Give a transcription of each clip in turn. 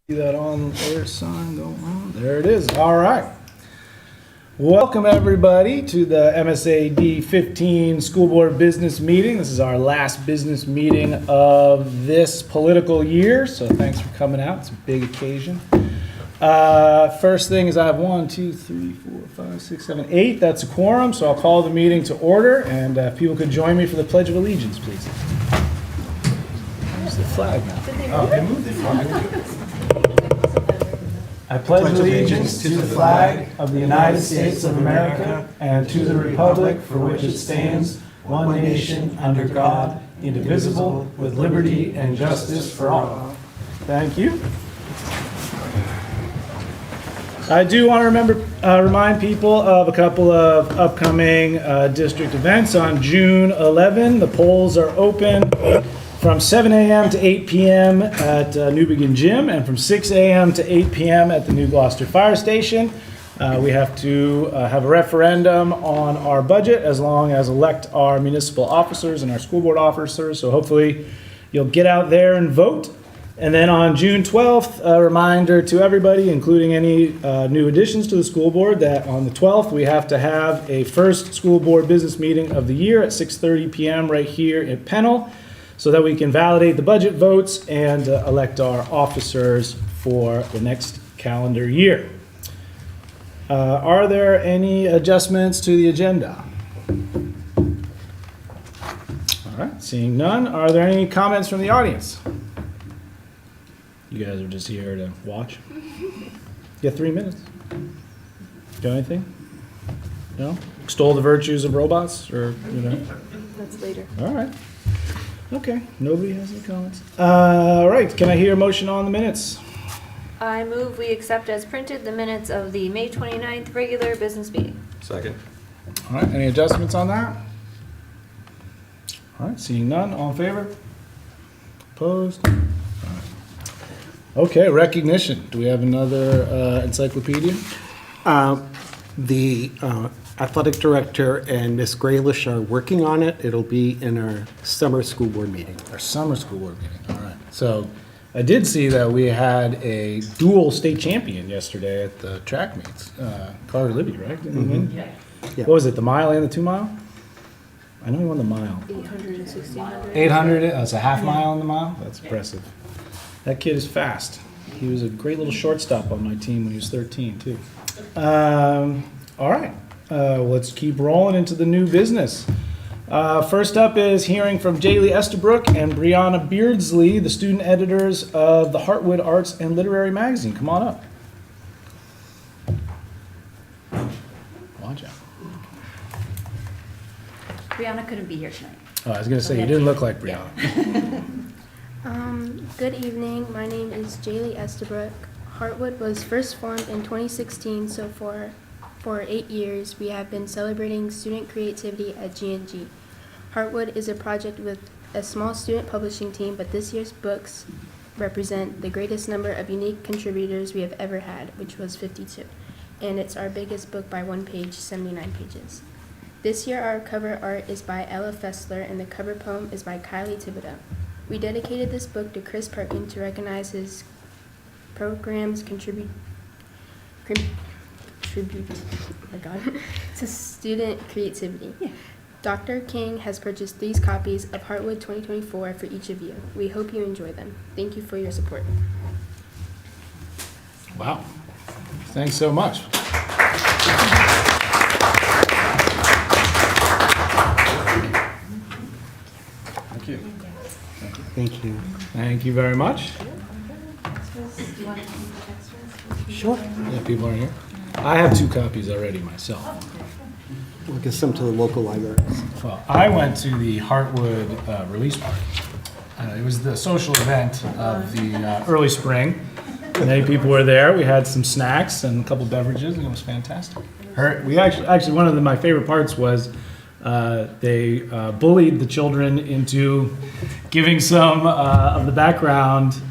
See that on their sign going on? There it is. All right. Welcome everybody to the MSAD 15 School Board Business Meeting. This is our last business meeting of this political year, so thanks for coming out. It's a big occasion. First thing is I have 1, 2, 3, 4, 5, 6, 7, 8. That's a quorum, so I'll call the meeting to order, and if people could join me for the Pledge of Allegiance, please. Where's the flag now? Oh, they moved the flag. I pledge allegiance to the flag of the United States of America and to the republic for which it stands, one nation, under God, indivisible, with liberty and justice for all. Thank you. I do want to remind people of a couple of upcoming district events. On June 11, the polls are open from 7 a.m. to 8 p.m. at New Begin Gym, and from 6 a.m. to 8 p.m. at the New Gloucester Fire Station. We have to have a referendum on our budget as long as elect our municipal officers and our school board officers. So hopefully you'll get out there and vote. And then on June 12th, a reminder to everybody, including any new additions to the school board, that on the 12th we have to have a first school board business meeting of the year at 6:30 p.m. right here at Pennell, so that we can validate the budget votes and elect our officers for the next calendar year. Are there any adjustments to the agenda? All right, seeing none. Are there any comments from the audience? You guys are just here to watch? You got 3 minutes. Got anything? No? Extol the virtues of robots, or, you know? That's later. All right. Okay, nobody has any comments. All right, can I hear a motion on the minutes? I move we accept as printed the minutes of the May 29th regular business meeting. Second. All right, any adjustments on that? All right, seeing none, all in favor? Opposed? All right. Okay, recognition. Do we have another encyclopedia? The athletic director and Miss Graylish are working on it. It'll be in our summer school board meeting. Our summer school board meeting, all right. So I did see that we had a dual state champion yesterday at the track meets. Carter Libby, right? Didn't he win? Yeah. What was it, the mile and the 2 mile? I know he won the mile. 800 and 1600. 800, it's a half mile in the mile? That's impressive. That kid is fast. He was a great little shortstop on my team when he was 13, too. All right, let's keep rolling into the new business. First up is hearing from Jaylee Estabrook and Brianna Beardsley, the student editors of the Heartwood Arts and Literary Magazine. Come on up. Watch out. Brianna couldn't be here tonight. Oh, I was going to say, you didn't look like Brianna. Good evening. My name is Jaylee Estabrook. Heartwood was first formed in 2016, so for 8 years we have been celebrating student creativity at G&G. Heartwood is a project with a small student publishing team, but this year's books represent the greatest number of unique contributors we have ever had, which was 52. And it's our biggest book by one page, 79 pages. This year our cover art is by Ella Fessler and the cover poem is by Kylie Thibodeau. We dedicated this book to Chris Perkin to recognize his program's contribute to student creativity. Yeah. Dr. King has purchased 3 copies of Heartwood 2024 for each of you. We hope you enjoy them. Thank you for your support. Wow. Thanks so much. Thank you. Thank you. Thank you very much. Sure. Yeah, people are here. I have 2 copies already myself. We'll give some to the local libraries. Well, I went to the Heartwood release party. It was the social event of the early spring. Many people were there. We had some snacks and a couple beverages, and it was fantastic. We actually one of my favorite parts was they bullied the children into giving some of the background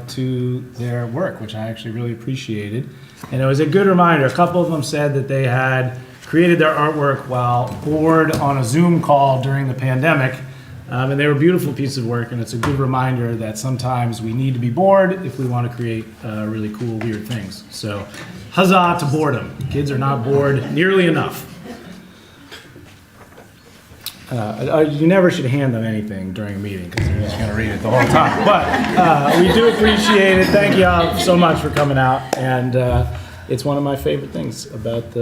to their work, which I actually really appreciated. And it was a good reminder. A couple of them said that they had created their artwork while bored on a Zoom call during the pandemic, And they were a beautiful piece of work, and it's a good reminder that sometimes we need to be bored if we want to create really cool, weird things. So, huzzah to boredom. Kids are not bored nearly enough. You never should hand them anything during a meeting because they're just going to read it the whole time. But we do appreciate it. Thank you all so much for coming out. And it's one of my favorite things about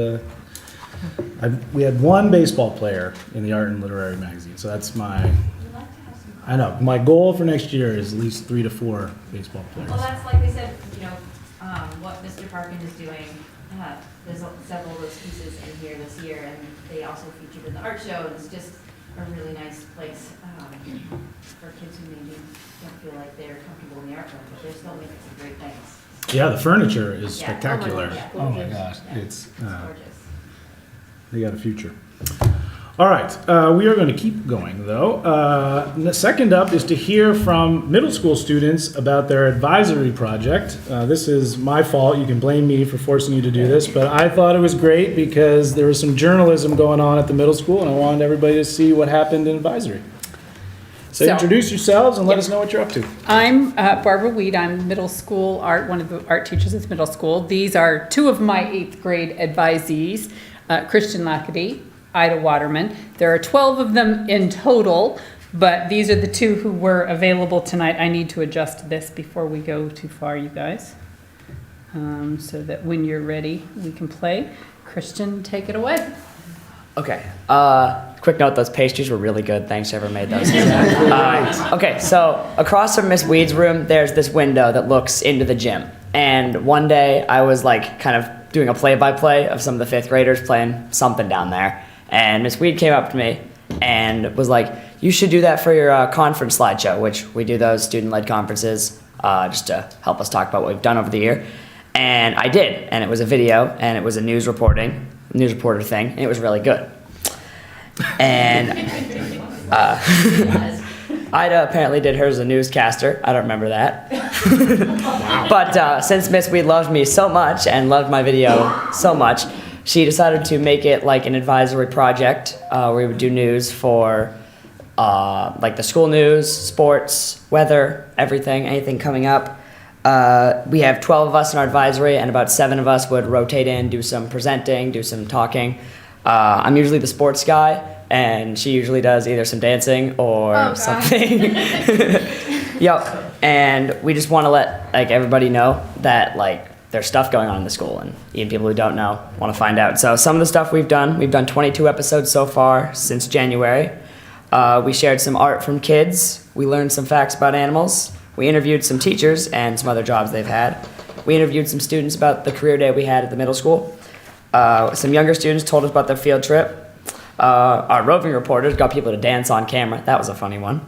we had one baseball player in the Art and Literary magazine. So that's I know. My goal for next year is at least 3 to 4 baseball players. Well, that's like we said, what Mr. Parkin is doing. There's several of those pieces in here this year, and they also featured in the art show. And it's just a really nice place for kids who maybe don't feel like they're comfortable in the art room, but they're still making some great things. Yeah, the furniture is Yeah. spectacular. Oh my Oh my gosh, Yeah. it's Gorgeous. they got a future. All right, we are going to keep going though. Second up is to hear from middle school students about their advisory project. This is my fault. You can blame me for forcing you to do this, but I thought it was great because there was some journalism going on at the middle school, and I wanted everybody to see what happened in advisory. So introduce yourselves and let us know what you're up to. I'm Barbara Weed. I'm middle school art, one of the art teachers at middle school. These are 2 of my 8th grade advisees, Christian Lackady, Ida Waterman. There are 12 of them in total, but these are the 2 who were available tonight. I need to adjust this before we go too far, you guys, so that when you're ready, we can play. Christian, take it away. Okay. Quick note, those pastries were really good. Thanks, whoever made those. Okay, so across from Miss Weed's room, there's this window that looks into the gym. And one day, I was like kind of doing a play-by-play of some of the 5th graders playing something down there. And Miss Weed came up to me and was like, you should do that for your conference slideshow, which we do those student-led conferences just to help us talk about what we've done over the year. And I did, and it was a video, and it was a news reporter thing, and it was really good. And Ida apparently did hers as a newscaster. I don't remember that. But since Miss Weed loved me so much and loved my video so much, she decided to make it like an advisory project where we would do news for like the school news, sports, weather, everything, anything coming up. We have 12 of us in our advisory, and about 7 of us would rotate in, do some presenting, do some talking. I'm usually the sports guy, and she usually does either some dancing or something. Yep. And we just want to let like everybody know that like there's stuff going on in the school, and even people who don't know want to find out. So some of the stuff we've done 22 episodes so far since January. We shared some art from kids. We learned some facts about animals. We interviewed some teachers and some other jobs they've had. We interviewed some students about the career day we had at the middle school. Some younger students told us about their field trip. Our roving reporters got people to dance on camera. That was a funny one.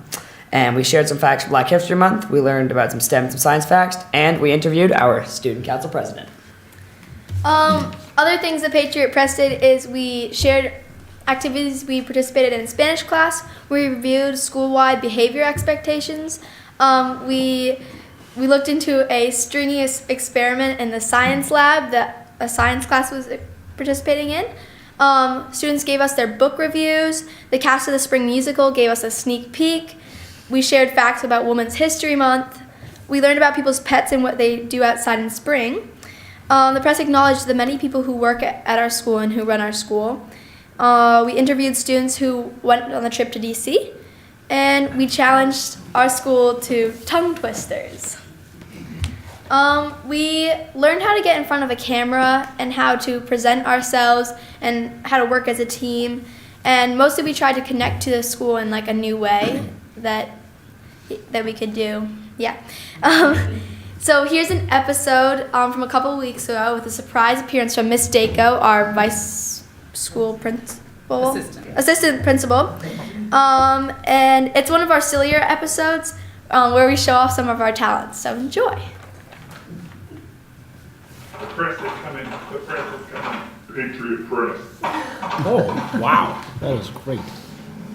And we shared some facts for Black History Month. We learned about some STEM and some science facts. And we interviewed our student council president. Other things the Patriot Press did is we shared activities we participated in Spanish class. We reviewed school-wide behavior expectations. We looked into a stringy experiment in the science lab that a science class was participating in. Students gave us their book reviews. The cast of the spring musical gave us a sneak peek. We shared facts about Women's History Month. We learned about people's pets and what they do outside in spring. The press acknowledged the many people who work at our school and who run our school. We interviewed students who went on the trip to DC. And we challenged our school to tongue twisters. We learned how to get in front of a camera and how to present ourselves and how to work as a team. And mostly we tried to connect to the school in like a new way that we could do. Yeah. So here's an episode from a couple weeks ago with a surprise appearance from Miss Dako, our vice school principal. Assistant principal. And it's one of our sillier episodes where we show off some of our talents. So enjoy. The press is coming. Patriot Press. Oh, wow. That is great.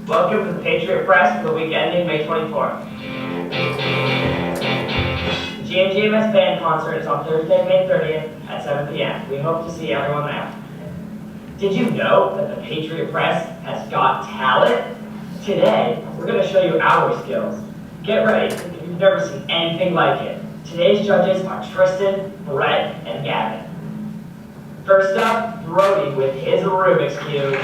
Welcome to the Patriot Press for the week ending May 24th. The GMGMS band concert is on Thursday, May 30th at 7 p.m. We hope to see everyone there. Did you know that the Patriot Press has Got Talent? Today, we're going to show you our skills. Get ready, if you've never seen anything like it. Today's judges are Tristan, Brett, and Gavin. First up, Brody with his Rubik's Cube.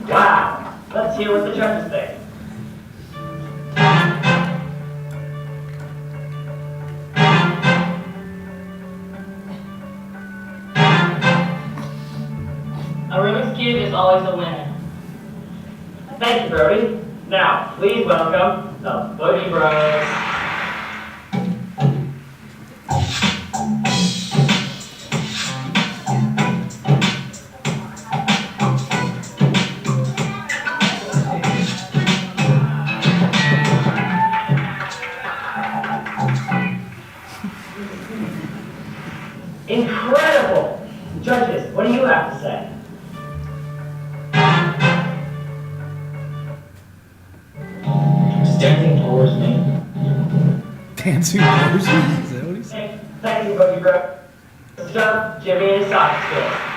Wow, let's hear what the judges think. A Rubik's Cube is always a winner. Thank you, Brody. Now, please welcome the Boogie Bros. Incredible! Judges, what do you have to say? Dancing towards me. Dancing towards me? Is that what he said? Thank you, Boogie Bro. Next up, Jimmy and his sock skills.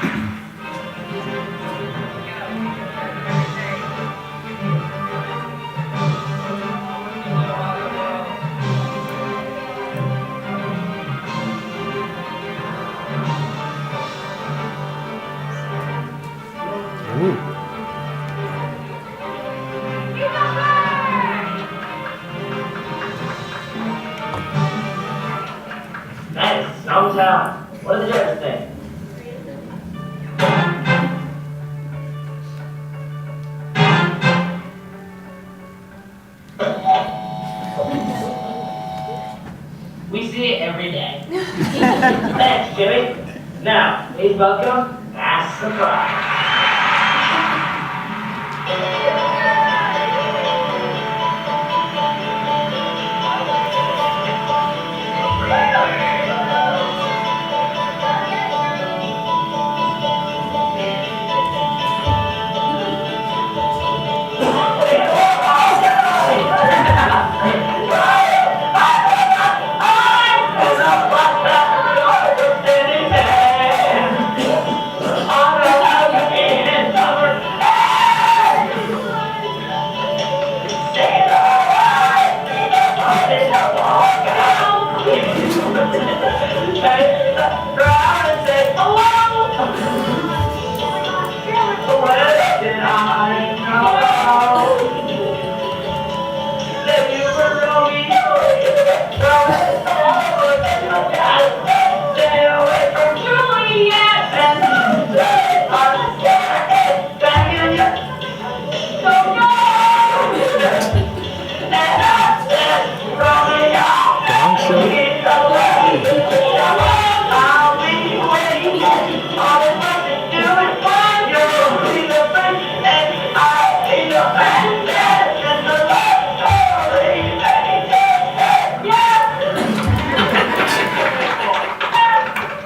That is some talent. What do the judges think? We see it every day. Thanks, Jimmy. Now, please welcome Mass Surprise.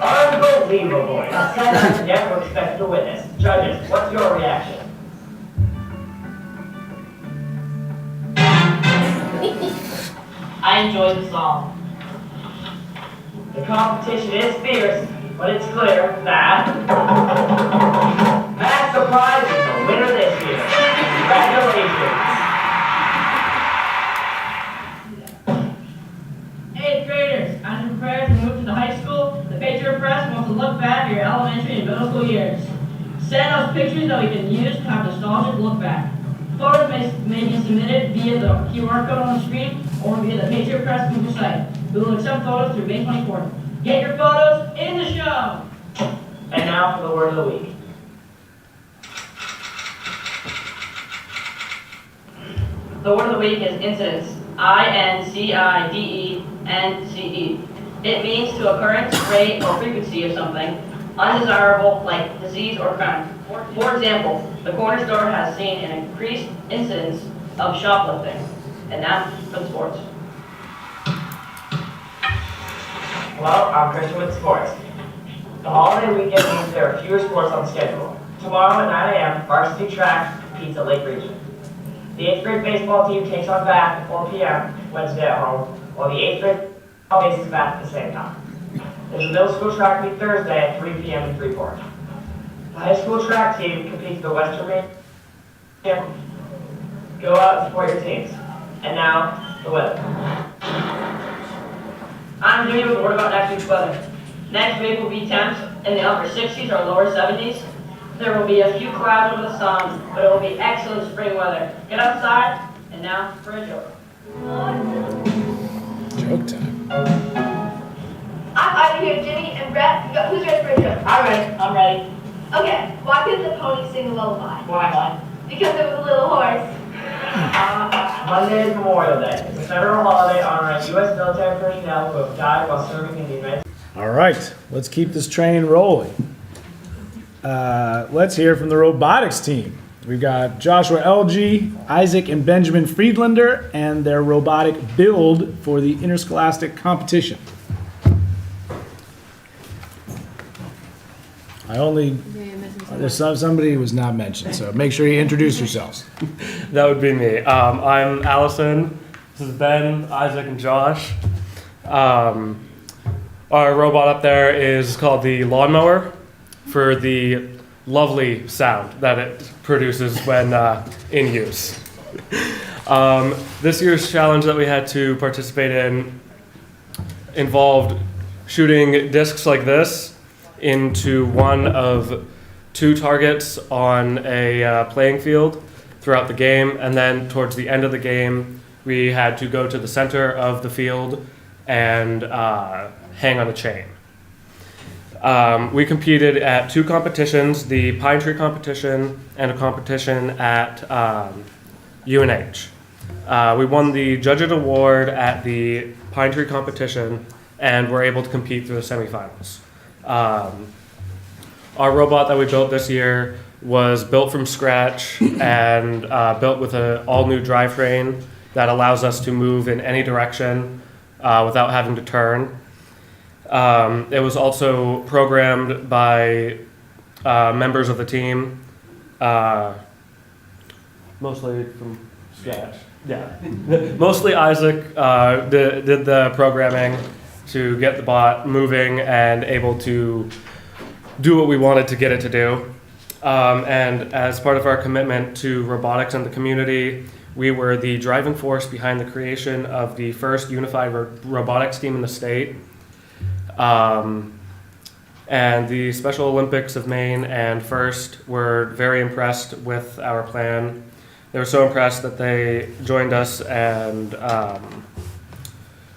Unbelievable. A set I never expected to witness. Judges, what's your reaction? I enjoyed the song. The competition is fierce, but it's clear that Mass Surprise is the winner this year. Congratulations. Eighth graders, as you prepare to move to the high school, the Patriot Press wants to look back at your elementary and middle school years. Send us pictures that we can use to have a nostalgic look back. Photos may be submitted via the QR code on the screen or via the Patriot Press Google site. We will accept photos through May 24th. Get your photos in the show! And now for the word of the week. The word of the week is incidents. INCIDENCE. It means to occurrence, rate, or frequency of something undesirable like disease or crime. For example, the corner store has seen an increased incidence of shoplifting. And now for the sports. Hello, I'm Christian with sports. The holiday weekend means there are fewer sports on the schedule. Tomorrow at 9 a.m., varsity track competes at Lake Region. The 8th grade baseball team takes on bath at 4 p.m. Wednesday at home, while the 8th grade baseball faces bath at the same time. There's a middle school track meet Thursday at 3 p.m. in Freeport. The high school track team competes at the Western Maine. Go out and support your teams. And now, the weather. I'm Jimmy with a word about next week's weather. Next week will be temps in the upper 60s or lower 70s. There will be a few clouds over the sun, but it will be excellent spring weather. Get outside, and now for a joke. Joke time. I'm either here, Jimmy and Brett. Who's ready for a joke? I'm ready. Okay, why couldn't the pony sing a lullaby? Why? Because it was a little horse. Monday is Memorial Day. It's a federal holiday honoring U.S. military personnel who have died while serving in the United States. All right, let's keep this train rolling. Let's hear from the robotics team. We've got Joshua LG, Isaac and Benjamin Friedlander, and their robotic build for the interscholastic competition. There's somebody who was not mentioned, so make sure you introduce yourselves. That would be me. I'm Allison. This is Ben, Isaac, and Josh. Our robot up there is called the lawnmower for the lovely sound that it produces when in use. This year's challenge that we had to participate in involved shooting discs like this into one of 2 targets on a playing field throughout the game, and then towards the end of the game we had to go to the center of the field and hang on a chain. We competed at 2 competitions, the Pine Tree competition and a competition at UNH. We won the Judges Award at the Pine Tree competition and were able to compete through the semifinals. Our robot that we built this year was built from scratch and built with an all-new drivetrain that allows us to move in any direction without having to turn. It was also programmed by members of the team, mostly from scratch. Yeah, mostly Isaac did the programming to get the bot moving and able to do what we wanted to get it to do. And as part of our commitment to robotics and the community, we were the driving force behind the creation of the first unified robotics team in the state. And the Special Olympics of Maine and FIRST were very impressed with our plan. They were so impressed that they joined us, and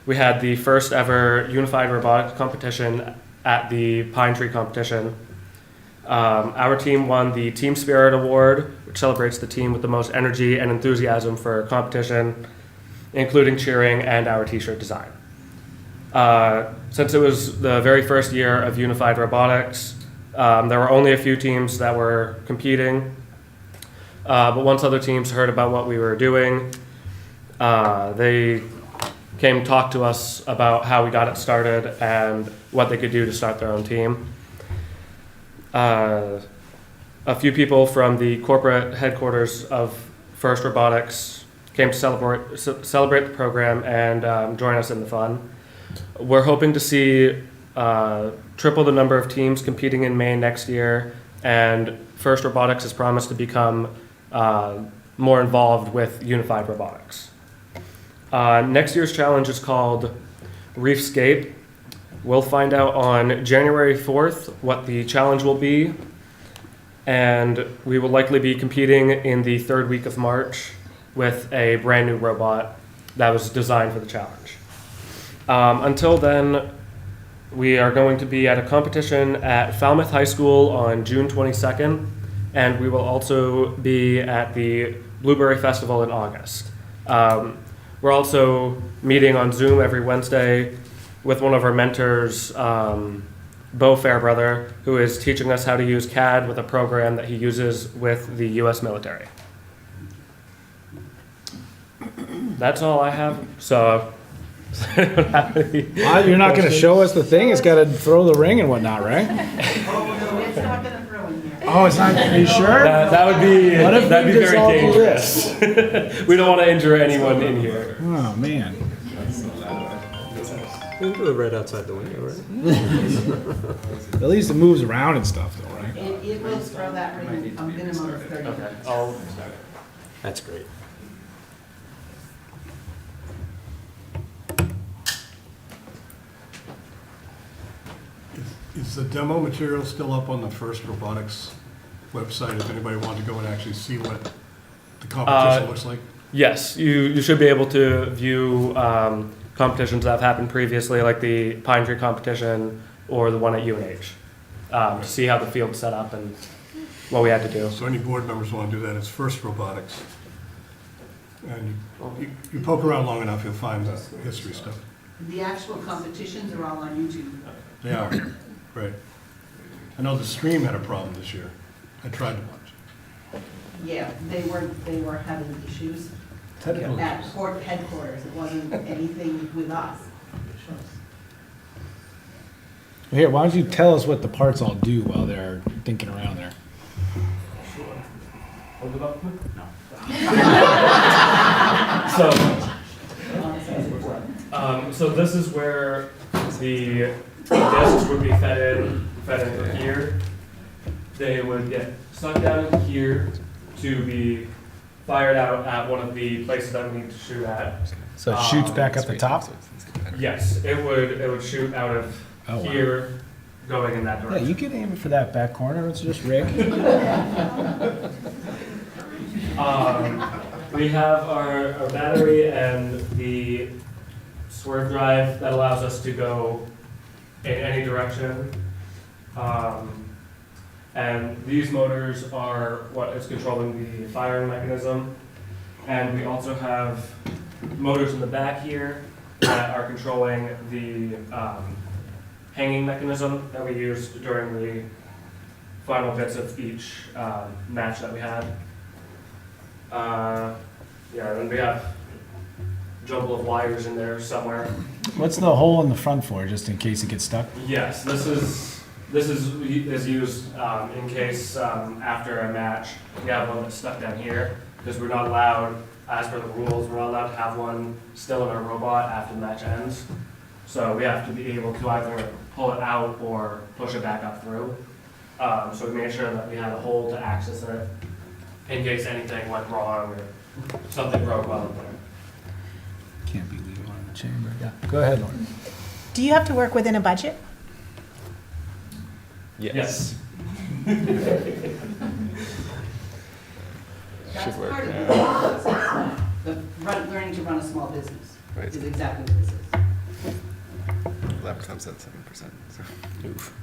we had the first ever unified robotics competition at the Pine Tree competition. Our team won the Team Spirit Award, which celebrates the team with the most energy and enthusiasm for competition, including cheering and our t-shirt design. Since it was the very first year of unified robotics, there were only a few teams that were competing. But once other teams heard about what we were doing, they came to talk to us about how we got it started and what they could do to start their own team. A few people from the corporate headquarters of FIRST Robotics came to celebrate the program and join us in the fun. We're hoping to see triple the number of teams competing in Maine next year, and FIRST Robotics has promised to become more involved with unified robotics. Next year's challenge is called Reefscape. We'll find out on January 4th what the challenge will be, and we will likely be competing in the 3rd week of March with a brand new robot that was designed for the challenge. Until then, we are going to be at a competition at Falmouth High School on June 22nd, and we will also be at the Blueberry Festival in August. we're also meeting on Zoom every Wednesday with one of our mentors, Bo Fairbrother, who is teaching us how to use CAD with a program that he uses with the U.S. military. That's all I have. So, You're not going to show us the thing? It's got to throw the ring and whatnot, right? It's not gonna throw in here. Oh, it's not. Are you sure? that would be What if that'd we be just very all do dangerous. We don't want to injure anyone in here. Oh man. You can do it right outside the window, right? At least it moves around and stuff, though, right? It will throw that ring a minimum of 30 Okay. minutes. That's great. Is the demo material still up on the First Robotics website if anybody wanted to go and actually see what the competition looks like? Yes, you should be able to view competitions that have happened previously, like the Pine Tree competition or the one at UNH, to see how the field's set up and what we had to do. So any board members want to do that, it's First Robotics. And you poke around long enough, you'll find the history stuff. The actual competitions are all on YouTube. They are, right. I know the stream had a problem this year. I tried to watch. Yeah, they were having issues Technical at issues. court headquarters. It wasn't anything with us. Here, why don't you tell us what the parts all do while they're thinking around there? So this is where the discs would be fed in through here. They would get stuck down in here to be fired out at one of the places that we need to shoot at. So it shoots back up the top? Yes, it would shoot out of Oh, wow. here, going in that Yeah, direction. you can aim it for that back corner. It's just Rick. We have our battery and the swerve drive that allows us to go in any direction. And these motors are what is controlling the firing mechanism. And we also have motors in the back here that are controlling the hanging mechanism that we used during the final bits of each match that we had. Yeah, and we have a jumble of wires in there somewhere. What's the hole in the front for, just in case it gets stuck? Yes, this is used in case after a match we have one that's stuck down here, because we're not allowed, as per the rules, we're not allowed to have one still in our robot after the match ends. So we have to be able to either pull it out or push it back up through. So we made sure that we had a hole to access it in case anything went wrong or something broke while in there. Can't be legal in the chamber. Yeah. Go ahead, Lauren. Do you have to work within a budget? Yes. That's part of the process. Learning to run a small business is exactly what this is. Laptop's at 7%. So. Oof.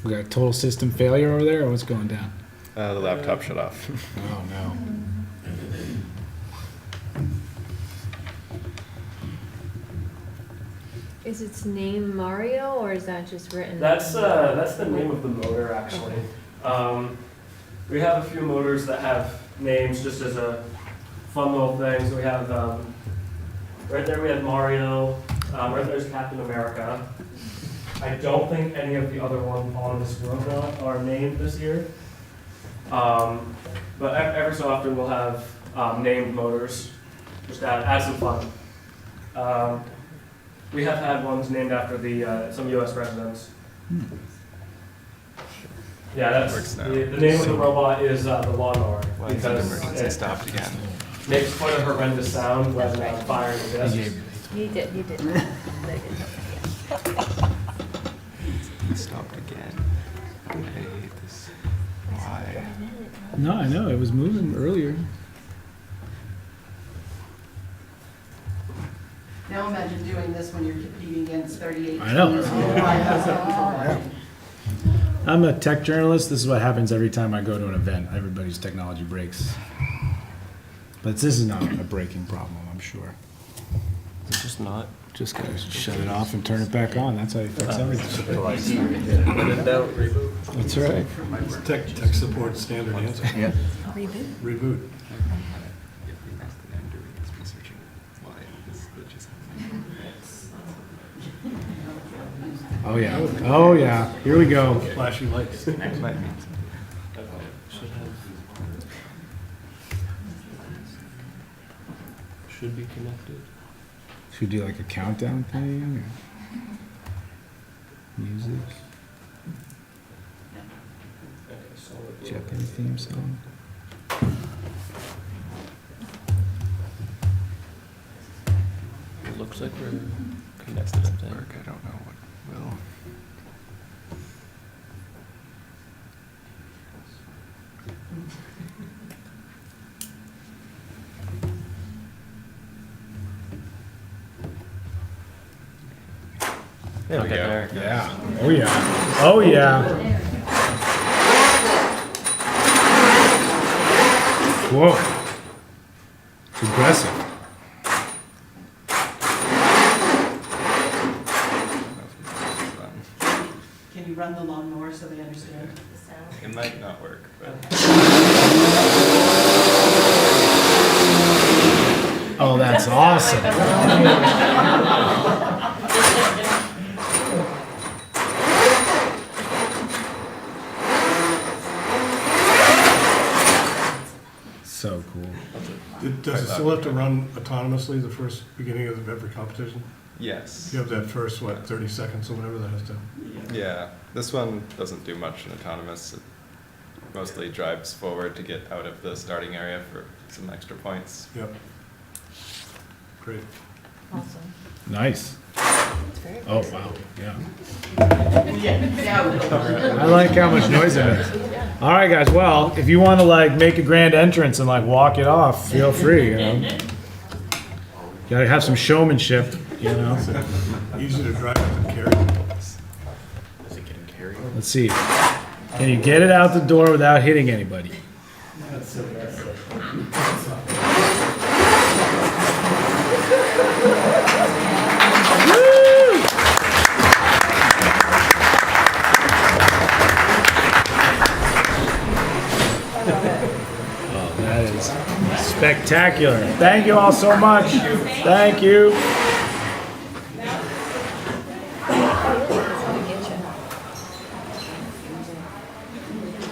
We got a total system failure over there, or what's going down? The laptop shut off. Oh, no. Is its name Mario, or is that just written? That's the name of the motor, actually. We have a few motors that have names just as a fun little thing. So we have right there we have Mario. Right there's Captain America. I don't think any of the other ones on this robot are named this year. But every so often we'll have named motors, just to add some fun. We have had ones named after the some U.S. presidents. Yeah, that's the name of the robot is the lawnmower, because it stopped again. makes quite a horrendous sound when firing the discs. He did. It stopped again. I hate this. Why? No, I know. It was moving earlier. Now imagine doing this when you're competing against 38 I know. teams with 5,000 people watching. I'm a tech journalist. This is what happens every time I go to an event. Everybody's technology breaks. But this is not a breaking problem, I'm sure. It's just not. Just gotta shut it off and turn it back on. That's how you fix everything. When in doubt, reboot. That's right. Tech support standard answer. Yeah. Reboot. Reboot. Oh yeah. Oh yeah. Here we go. Flashy lights. Should be connected. Should we do like a countdown thing? Or music? Jeopardy theme song? It looks like we're connected, I think. I don't know what will. There we go. Yeah. Oh yeah. Oh yeah. Whoa. It's aggressive. Can you run the lawnmower so they understand? It might not work, but. Oh, that's awesome. So cool. Does it still have to run autonomously the first beginning of every competition? Yes. You have that first, 30 seconds or whatever that has to. Yeah. This one doesn't do much in autonomous. It mostly drives forward to get out of the starting area for some extra points. Yep. Great. Awesome. Nice. Oh, wow. Yeah. Yeah. I like how much noise it makes. All right, guys. Well, if you want to like make a grand entrance and like walk it off, feel free. You know, gotta have some showmanship. You know. Easy to drive and carry. Is it getting carried? Let's see. Can you get it out the door without hitting anybody? Oh, that is spectacular. Thank you all so much. Thank you.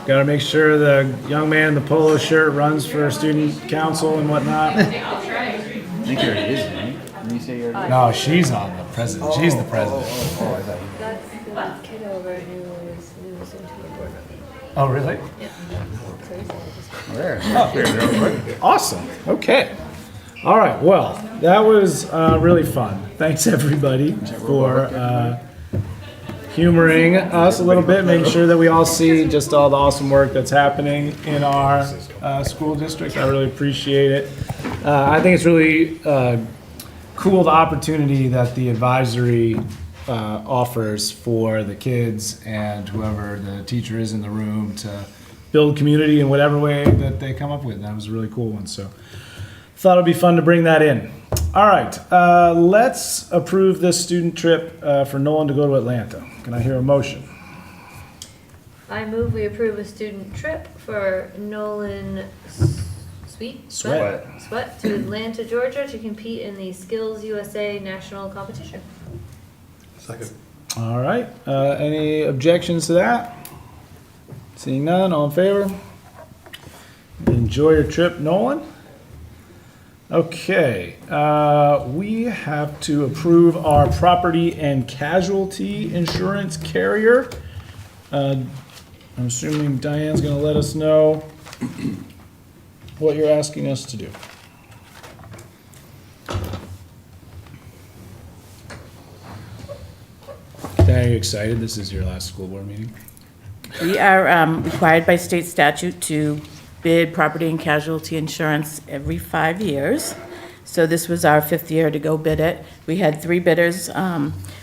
Got to make sure the young man in the polo shirt runs for student council and whatnot. I think there it is, right? When you say you're. No, she's on the president. She's the president. That's the kid over who was into the board meeting. Oh, really? Yeah. So he said Oh, awesome. Okay. All right. Well, that was really fun. Thanks everybody for humoring us a little bit, making sure that we all see just all the awesome work that's happening in our school district. I really appreciate it. I think it's really cool the opportunity that the advisory offers for the kids and whoever the teacher is in the room to build community in whatever way that they come up with. That was a really cool one. So thought it'd be fun to bring that in. All right, let's approve this student trip for Nolan to go to Atlanta. Can I hear a motion? I move we approve a student trip for Nolan Sweat to Atlanta, Georgia to compete in the Skills USA National Competition. Second. All right, any objections to that? Seeing none, all in favor? Enjoy your trip, Nolan. Okay, we have to approve our property and casualty insurance carrier. I'm assuming Diane's gonna let us know what you're asking us to do. Diane, are you excited? This is your last school board meeting. We are required by state statute to bid property and casualty insurance every 5 years. So this was our 5th year to go bid it. We had 3 bidders.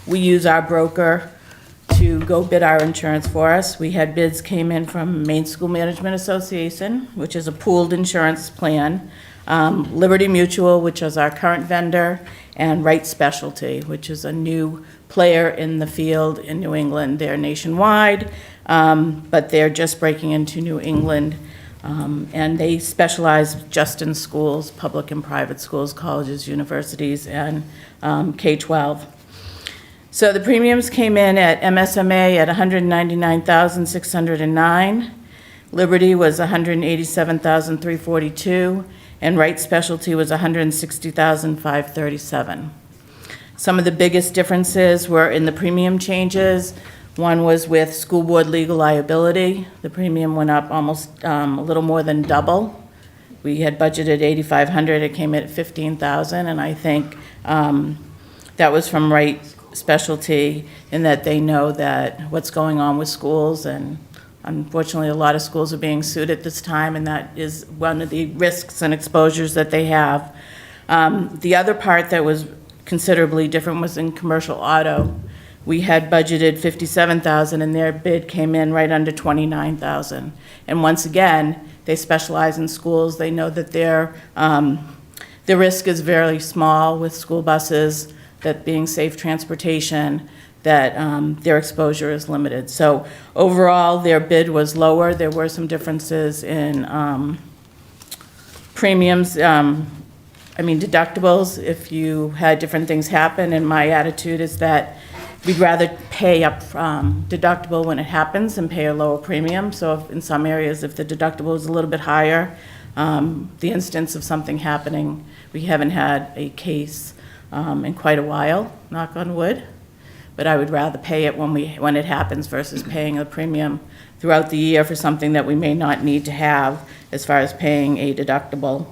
We use our broker to go bid our insurance for us. We had bids came in from Maine School Management Association, which is a pooled insurance plan. Liberty Mutual, which is our current vendor, and Wright Specialty, which is a new player in the field in New England. They're nationwide, but they're just breaking into New England, and they specialize just in schools, public and private schools, colleges, universities, and K-12. So the premiums came in at MSMA at $199,609. Liberty was $187,342, and Wright Specialty was $160,537. Some of the biggest differences were in the premium changes. One was with school board legal liability. The premium went up almost a little more than double. We had budgeted $8,500, it came in at $15,000, and I think that was from Wright Specialty in that they know that what's going on with schools, and unfortunately a lot of schools are being sued at this time, and that is one of the risks and exposures that they have. The other part that was considerably different was in commercial auto. We had budgeted $57,000 and their bid came in right under $29,000. And once again, they specialize in schools. They know that their risk is very small with school buses, that being safe transportation, that their exposure is limited. So overall, their bid was lower. There were some differences in premiums, deductibles, if you had different things happen, and my attitude is that we'd rather pay up deductible when it happens and pay a lower premium. So if, in some areas, if the deductible is a little bit higher, the instance of something happening, we haven't had a case in quite a while, knock on wood, but I would rather pay it when it happens versus paying a premium throughout the year for something that we may not need to have as far as paying a deductible.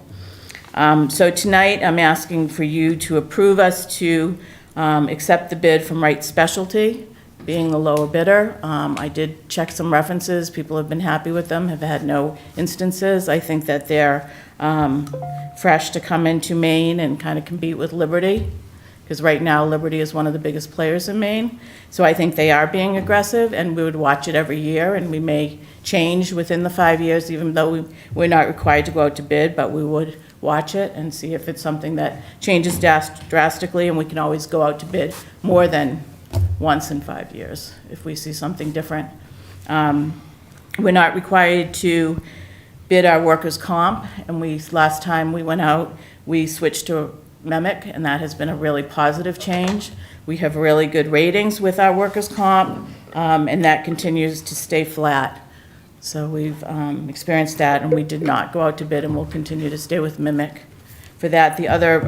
So tonight, I'm asking for you to approve us to accept the bid from Wright Specialty, being the lower bidder. I did check some references. People have been happy with them, have had no instances. I think that they're fresh to come into Maine and kind of compete with Liberty, because right now Liberty is one of the biggest players in Maine. So I think they are being aggressive, and we would watch it every year, and we may change within the 5 years, even though we're not required to go out to bid, but we would watch it and see if it's something that changes drastically, and we can always go out to bid more than once in 5 years if we see something different. We're not required to bid our workers' comp, and last time we went out, we switched to MEMIC, and that has been a really positive change. We have really good ratings with our workers' comp, and that continues to stay flat. So we've experienced that, and we did not go out to bid, and we'll continue to stay with MEMIC for that. The other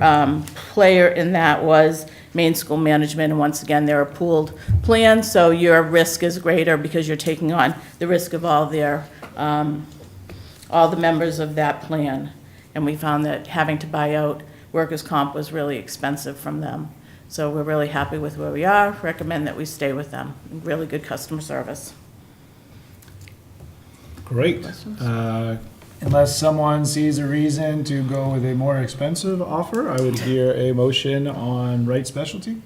player in that was Maine School Management, and once again, they're a pooled plan, so your risk is greater because you're taking on the risk of all the members of that plan. And we found that having to buy out workers' comp was really expensive from them. So we're really happy with where we are, recommend that we stay with them. Really good customer service. Great. Unless someone sees a reason to go with a more expensive offer, I would hear a motion on Wright Specialty.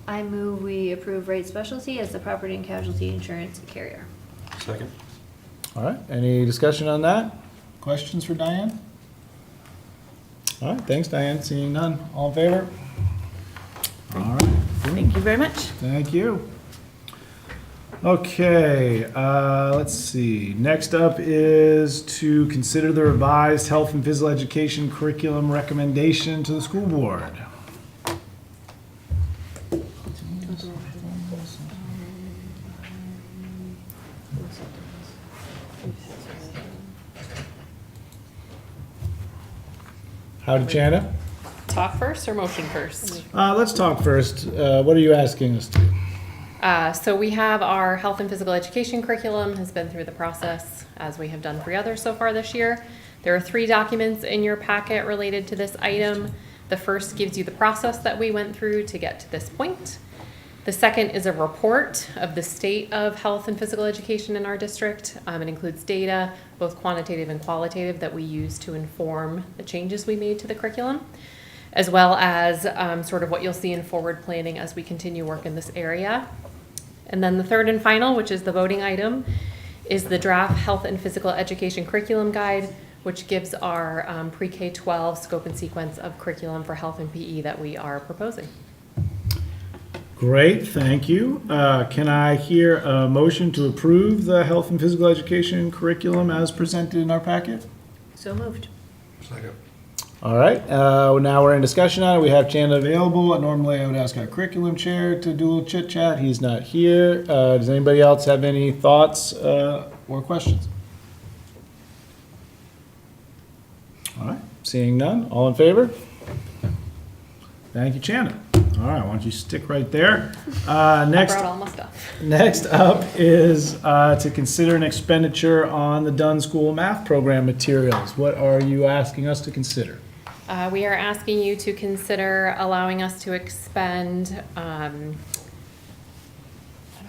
I move we approve Wright Specialty as the property and casualty insurance carrier. Second. All right, any discussion on that? Questions for Diane? All right, thanks, Diane. Seeing none. All in favor? All right. Thank you very much. Thank you. Okay, let's see. Next up is to consider the revised health and physical education curriculum recommendation to the school board. Howdy, Chana. Talk first or motion first? Let's talk first. What are you asking us to do? So we have our health and physical education curriculum has been through the process, as we have done 3 others so far this year. There are 3 documents in your packet related to this item. The first gives you the process that we went through to get to this point. The second is a report of the state of health and physical education in our district. It includes data, both quantitative and qualitative, that we use to inform the changes we made to the curriculum, as well as sort of what you'll see in forward planning as we continue work in this area. And then the third and final, which is the voting item, is the draft health and physical education curriculum guide, which gives our pre-K 12 scope and sequence of curriculum for health and PE that we are proposing. Great, thank you. Can I hear a motion to approve the health and physical education curriculum as presented in our packet? So moved. Second. All right, now we're in discussion on it. We have Chanda available. Normally I would ask our curriculum chair to do a little chit chat. He's not here. Does anybody else have any thoughts or questions? All right, seeing none, all in favor? Thank you, Chanda. All right, why don't you stick right there? Next, I brought all my stuff. next up is to consider an expenditure on the Dunn School math program materials. What are you asking us to consider? We are asking you to consider allowing us to expend, I don't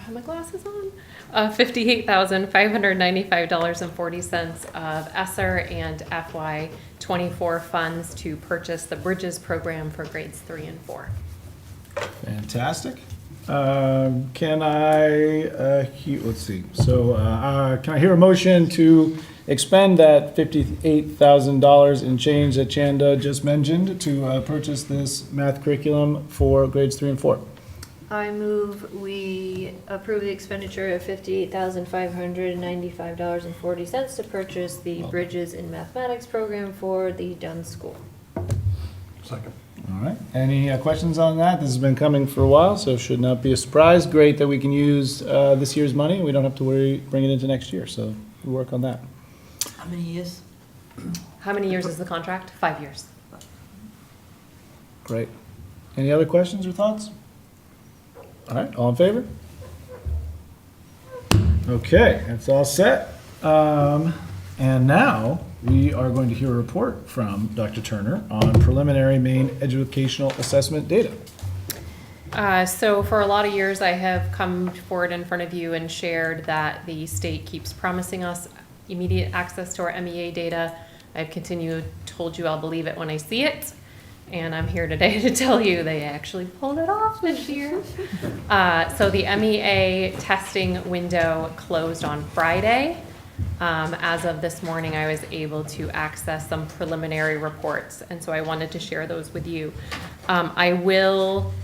have my glasses on, $58,595.40 of ESSER and FY24 funds to purchase the Bridges program for grades 3 and 4. Fantastic. Can I, let's see, so can I hear a motion to expend that $58,000 in change that Chanda just mentioned to purchase this math curriculum for grades 3 and 4? I move we approve the expenditure of $58,595.40 to purchase the Bridges in Mathematics program for the Dunn School. Second. All right, any questions on that? This has been coming for a while, so should not be a surprise. Great that we can use this year's money. We don't have to worry, bring it into next year, so we'll work on that. How many years? How many years is the contract? 5 years. Great. Any other questions or thoughts? All right, all in favor? Okay, that's all set. And now we are going to hear a report from Dr. Turner on preliminary Maine educational assessment data. So for a lot of years, I have come forward in front of you and shared that the state keeps promising us immediate access to our MEA data. I've continued, told you I'll believe it when I see it. And I'm here today to tell you they actually pulled it off this year. So the MEA testing window closed on Friday. As of this morning, I was able to access some preliminary reports, and so I wanted to share those with you. I will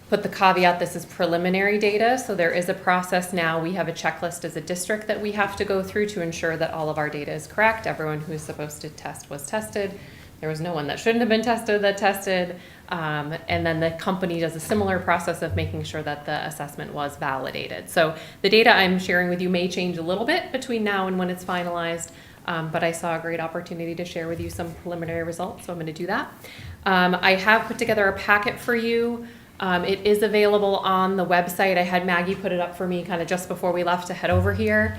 put the caveat, this is preliminary data, so there is a process now. We have a checklist as a district that we have to go through to ensure that all of our data is correct. Everyone who's supposed to test was tested. There was no one that shouldn't have been tested that tested. And then the company does a similar process of making sure that the assessment was validated. So the data I'm sharing with you may change a little bit between now and when it's finalized, but I saw a great opportunity to share with you some preliminary results, so I'm going to do that. I have put together a packet for you. It is available on the website. I had Maggie put it up for me kind of just before we left to head over here.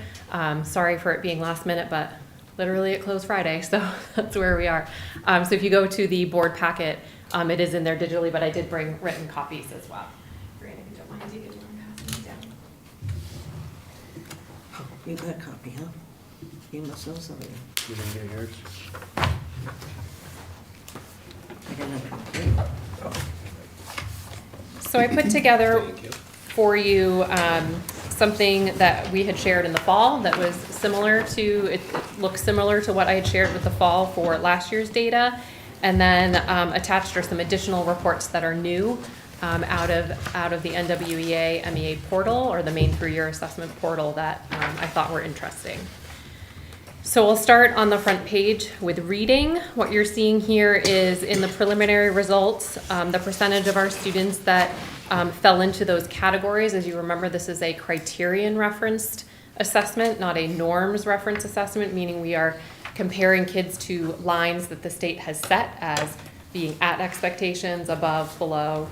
Sorry for it being last minute, but literally it closed Friday, so that's where we are. So if you go to the board packet, it is in there digitally, but I did bring written copies as well. Brandon, if you don't mind, you can pass these down. You got a copy, huh? You must know something. You didn't get yours? I got another. So I put together for you something that we had shared in the fall that was similar to, it looks similar to what I had shared with the fall for last year's data. And then attached are some additional reports that are new out of the NWEA MEA portal, or the Maine Through Year Assessment portal, that I thought were interesting. So we'll start on the front page with reading. What you're seeing here is in the preliminary results, the percentage of our students that fell into those categories. As you remember, this is a criterion referenced assessment, not a norms reference assessment, meaning we are comparing kids to lines that the state has set as being at expectations, above, below,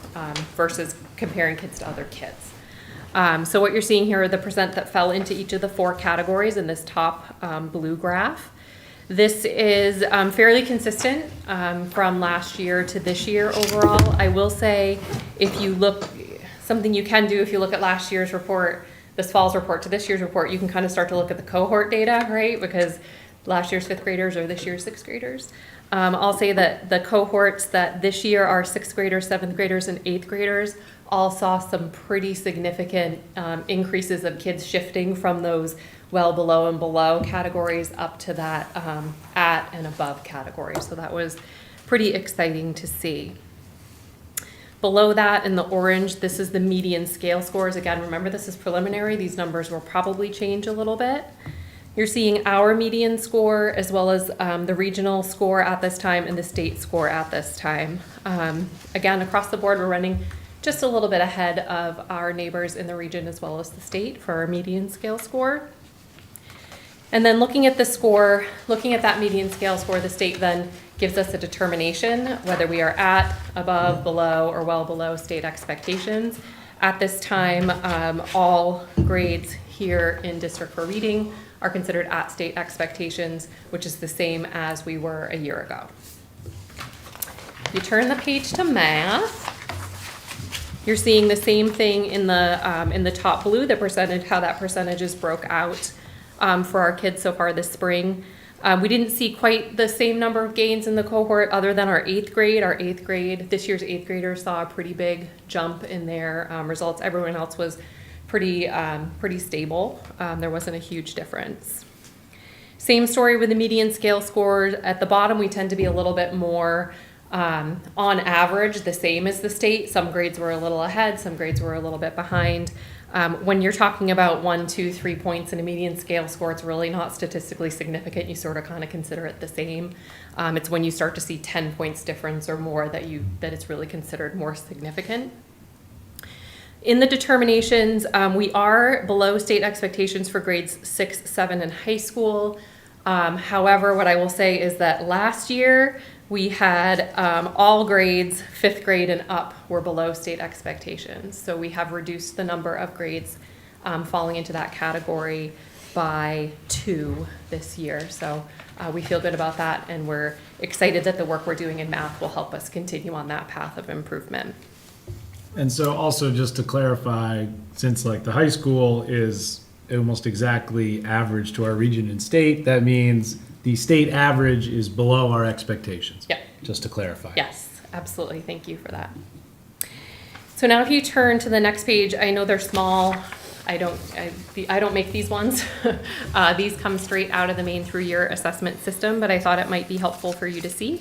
versus comparing kids to other kids. So what you're seeing here are the percent that fell into each of the 4 categories in this top blue graph. This is fairly consistent from last year to this year overall. I will say, if you look, something you can do if you look at last year's report, this fall's report to this year's report, you can kind of start to look at the cohort data, right? Because last year's 5th graders or this year's 6th graders. I'll say that the cohorts that this year are 6th graders, 7th graders, and 8th graders all saw some pretty significant increases of kids shifting from those well, below, and below categories up to that at and above category. So that was pretty exciting to see. Below that in the orange, this is the median scale scores. Again, remember this is preliminary. These numbers will probably change a little bit. You're seeing our median score as well as the regional score at this time and the state score at this time. Again, across the board, we're running just a little bit ahead of our neighbors in the region as well as the state for our median scale score. And then looking at the score, looking at that median scale score, the state then gives us a determination whether we are at, above, below, or well below state expectations. At this time, all grades here in District 4 Reading are considered at state expectations, which is the same as we were a year ago. You turn the page to math. You're seeing the same thing in the top blue, the percentage, how that percentage is broke out for our kids so far this spring. We didn't see quite the same number of gains in the cohort other than our 8th grade. Our 8th grade, this year's 8th graders saw a pretty big jump in their results. Everyone else was pretty stable. There wasn't a huge difference. Same story with the median scale scores. At the bottom, we tend to be a little bit more on average, the same as the state. Some grades were a little ahead, some grades were a little bit behind. When you're talking about 1, 2, 3 points in a median scale score, it's really not statistically significant. You sort of kind of consider it the same. It's when you start to see 10 points difference or more that it's really considered more significant. In the determinations, we are below state expectations for grades 6, 7 in high school. However, what I will say is that last year we had all grades, 5th grade and up, were below state expectations. So we have reduced the number of grades falling into that category by 2 this year. So we feel good about that, and we're excited that the work we're doing in math will help us continue on that path of improvement. And so also just to clarify, since like the high school is almost exactly average to our region and state, that means the state average is below our expectations. Yeah. Just to clarify. Yes, absolutely. Thank you for that. So now if you turn to the next page, I know they're small. I don't make these ones. These come straight out of the main through-year assessment system, but I thought it might be helpful for you to see.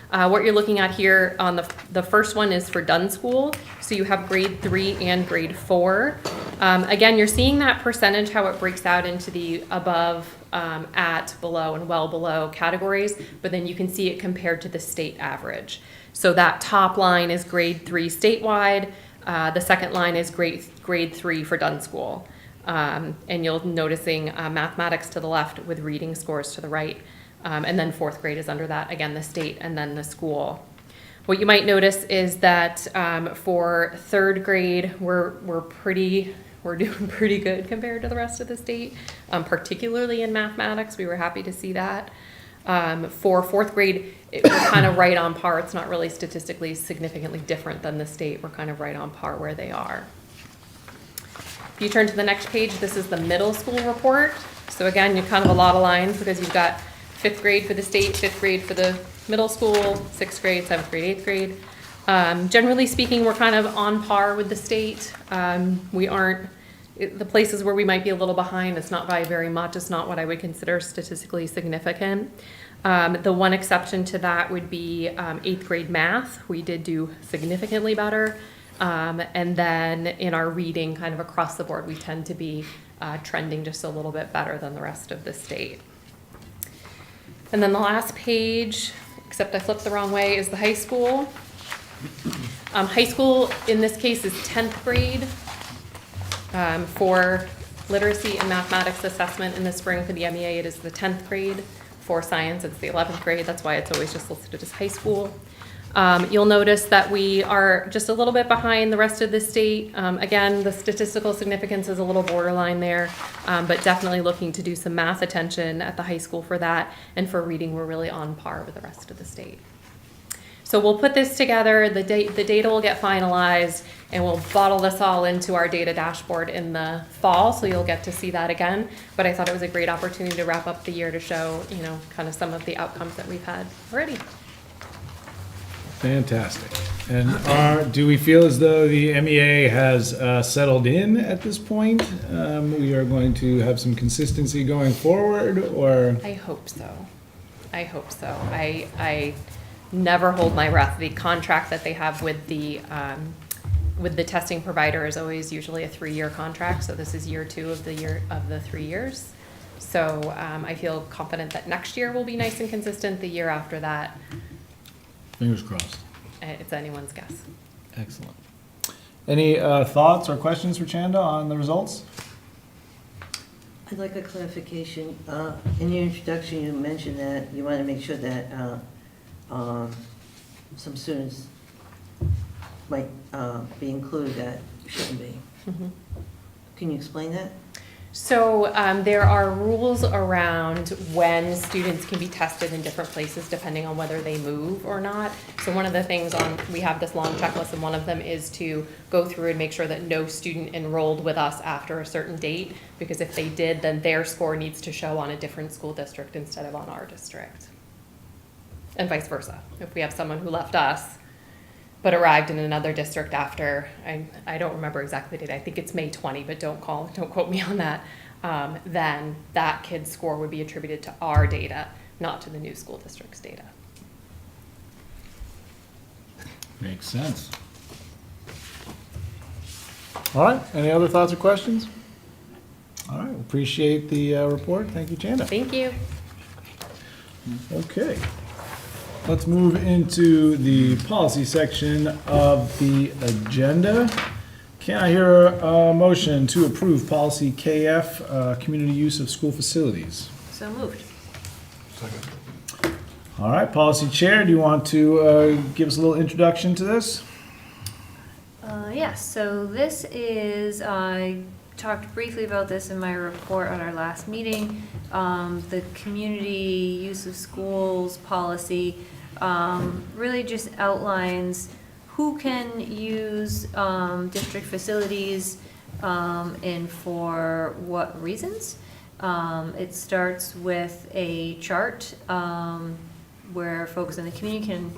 What you're looking at here on the first one is for Dunn School. So you have grade 3 and grade 4. Again, you're seeing that percentage, how it breaks out into the above, at, below, and well below categories, but then you can see it compared to the state average. So that top line is grade 3 statewide. The second line is grade 3 for Dunn School. And you'll noticing mathematics to the left with reading scores to the right. And then 4th grade is under that, again, the state and then the school. What you might notice is that for 3rd grade, we're doing pretty good compared to the rest of the state, particularly in mathematics. We were happy to see that. For 4th grade, we're kind of right on par. It's not really statistically significantly different than the state. We're kind of right on par where they are. If you turn to the next page, this is the middle school report. So again, you're kind of a lot of lines because you've got 5th grade for the state, 5th grade for the middle school, 6th grade, 7th grade, 8th grade. Generally speaking, we're kind of on par with the state. We aren't, the places where we might be a little behind, it's not by very much. It's not what I would consider statistically significant. The one exception to that would be 8th grade math. We did do significantly better. And then in our reading, kind of across the board, we tend to be trending just a little bit better than the rest of the state. And then the last page, except I flipped the wrong way, is the high school. High school, in this case, is 10th grade for literacy and mathematics assessment in the spring. For the MEA, it is the 10th grade. For science, it's the 11th grade. That's why it's always just listed as high school. You'll notice that we are just a little bit behind the rest of the state. Again, the statistical significance is a little borderline there, but definitely looking to do some math attention at the high school for that. And for reading, we're really on par with the rest of the state. So we'll put this together, the data will get finalized, and we'll bottle this all into our data dashboard in the fall, so you'll get to see that again. But I thought it was a great opportunity to wrap up the year to show, kind of some of the outcomes that we've had already. Fantastic. And do we feel as though the MEA has settled in at this point? We are going to have some consistency going forward, or? I hope so. I hope so. I never hold my breath. The contract that they have with the testing provider is always usually a 3-year contract. So this is year 2 of the 3 years. So I feel confident that next year will be nice and consistent. The year after that, Fingers crossed. it's anyone's guess. Excellent. Any thoughts or questions for Chanda on the results? I'd like a clarification. In your introduction, you mentioned that you want to make sure that some students might be included that shouldn't be. Mhm. Can you explain that? So there are rules around when students can be tested in different places depending on whether they move or not. So one of the things we have this long checklist, and one of them is to go through and make sure that no student enrolled with us after a certain date, because if they did, then their score needs to show on a different school district instead of on our district. And vice versa. If we have someone who left us but arrived in another district after, I don't remember exactly the date, I think it's May 20, but don't quote me on that, then that kid's score would be attributed to our data, not to the new school district's data. Makes sense. All right, any other thoughts or questions? All right, appreciate the report. Thank you, Chanda. Thank you. Okay. Let's move into the policy section of the agenda. Can I hear a motion to approve policy KF, community use of school facilities? So moved. Second. All right, policy chair, do you want to give us a little introduction to this? Yes, so this is, I talked briefly about this in my report on our last meeting. The community use of schools policy really just outlines who can use district facilities and for what reasons. It starts with a chart where folks in the community can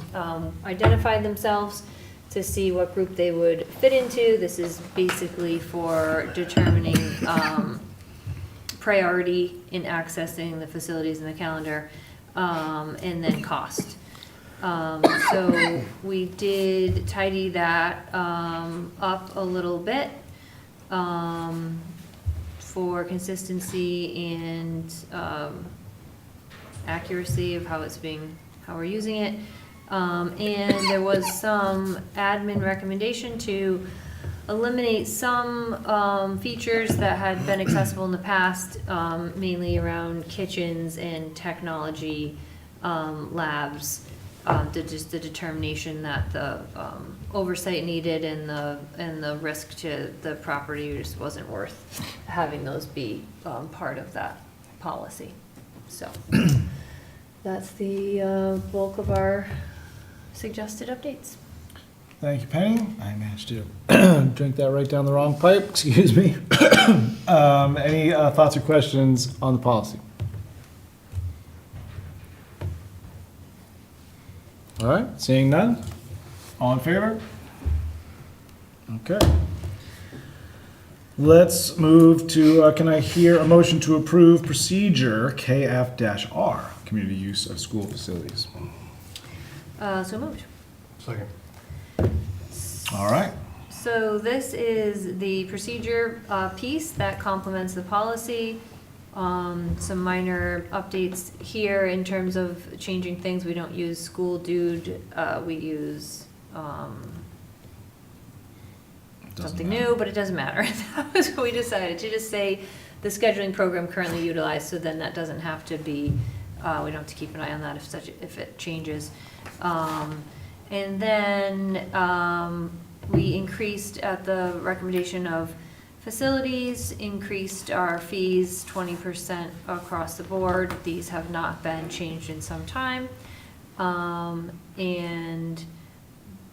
identify themselves to see what group they would fit into. This is basically for determining priority in accessing the facilities in the calendar, and then cost. So we did tidy that up a little bit for consistency and accuracy of how we're using it. And there was some admin recommendation to eliminate some features that had been accessible in the past, mainly around kitchens and technology labs. Just the determination that the oversight needed and the risk to the property just wasn't worth having those be part of that policy. So that's the bulk of our suggested updates. Thank you, Penny. I managed to drink that right down the wrong pipe, excuse me. Any thoughts or questions on the policy? All right, seeing none? All in favor? Okay. Let's move to, can I hear a motion to approve procedure KF-R, community use of school facilities? So moved. Second. All right. So this is the procedure piece that complements the policy. Some minor updates here in terms of changing things. We don't use school dude, we use something new, but it doesn't matter. That was what we decided, to just say the scheduling program currently utilized, so then that doesn't have to be, we don't have to keep an eye on that if it changes. And then we increased at the recommendation of facilities, increased our fees 20% across the board. These have not been changed in some time. And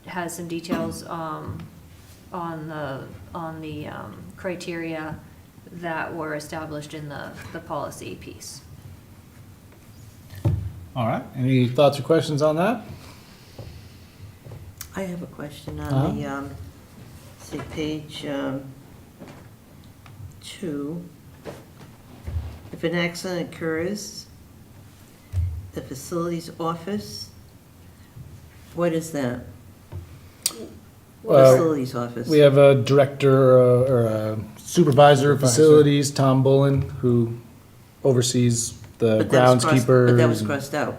has some details on the criteria that were established in the policy piece. All right. Any thoughts or questions on that? I have a question on the, say, page 2. If an accident occurs, the facilities office, what is that? Facilities office. We have a director or a supervisor of facilities, Tom Bullen, who oversees the But that was crossed- groundskeepers. But that was and- crossed out.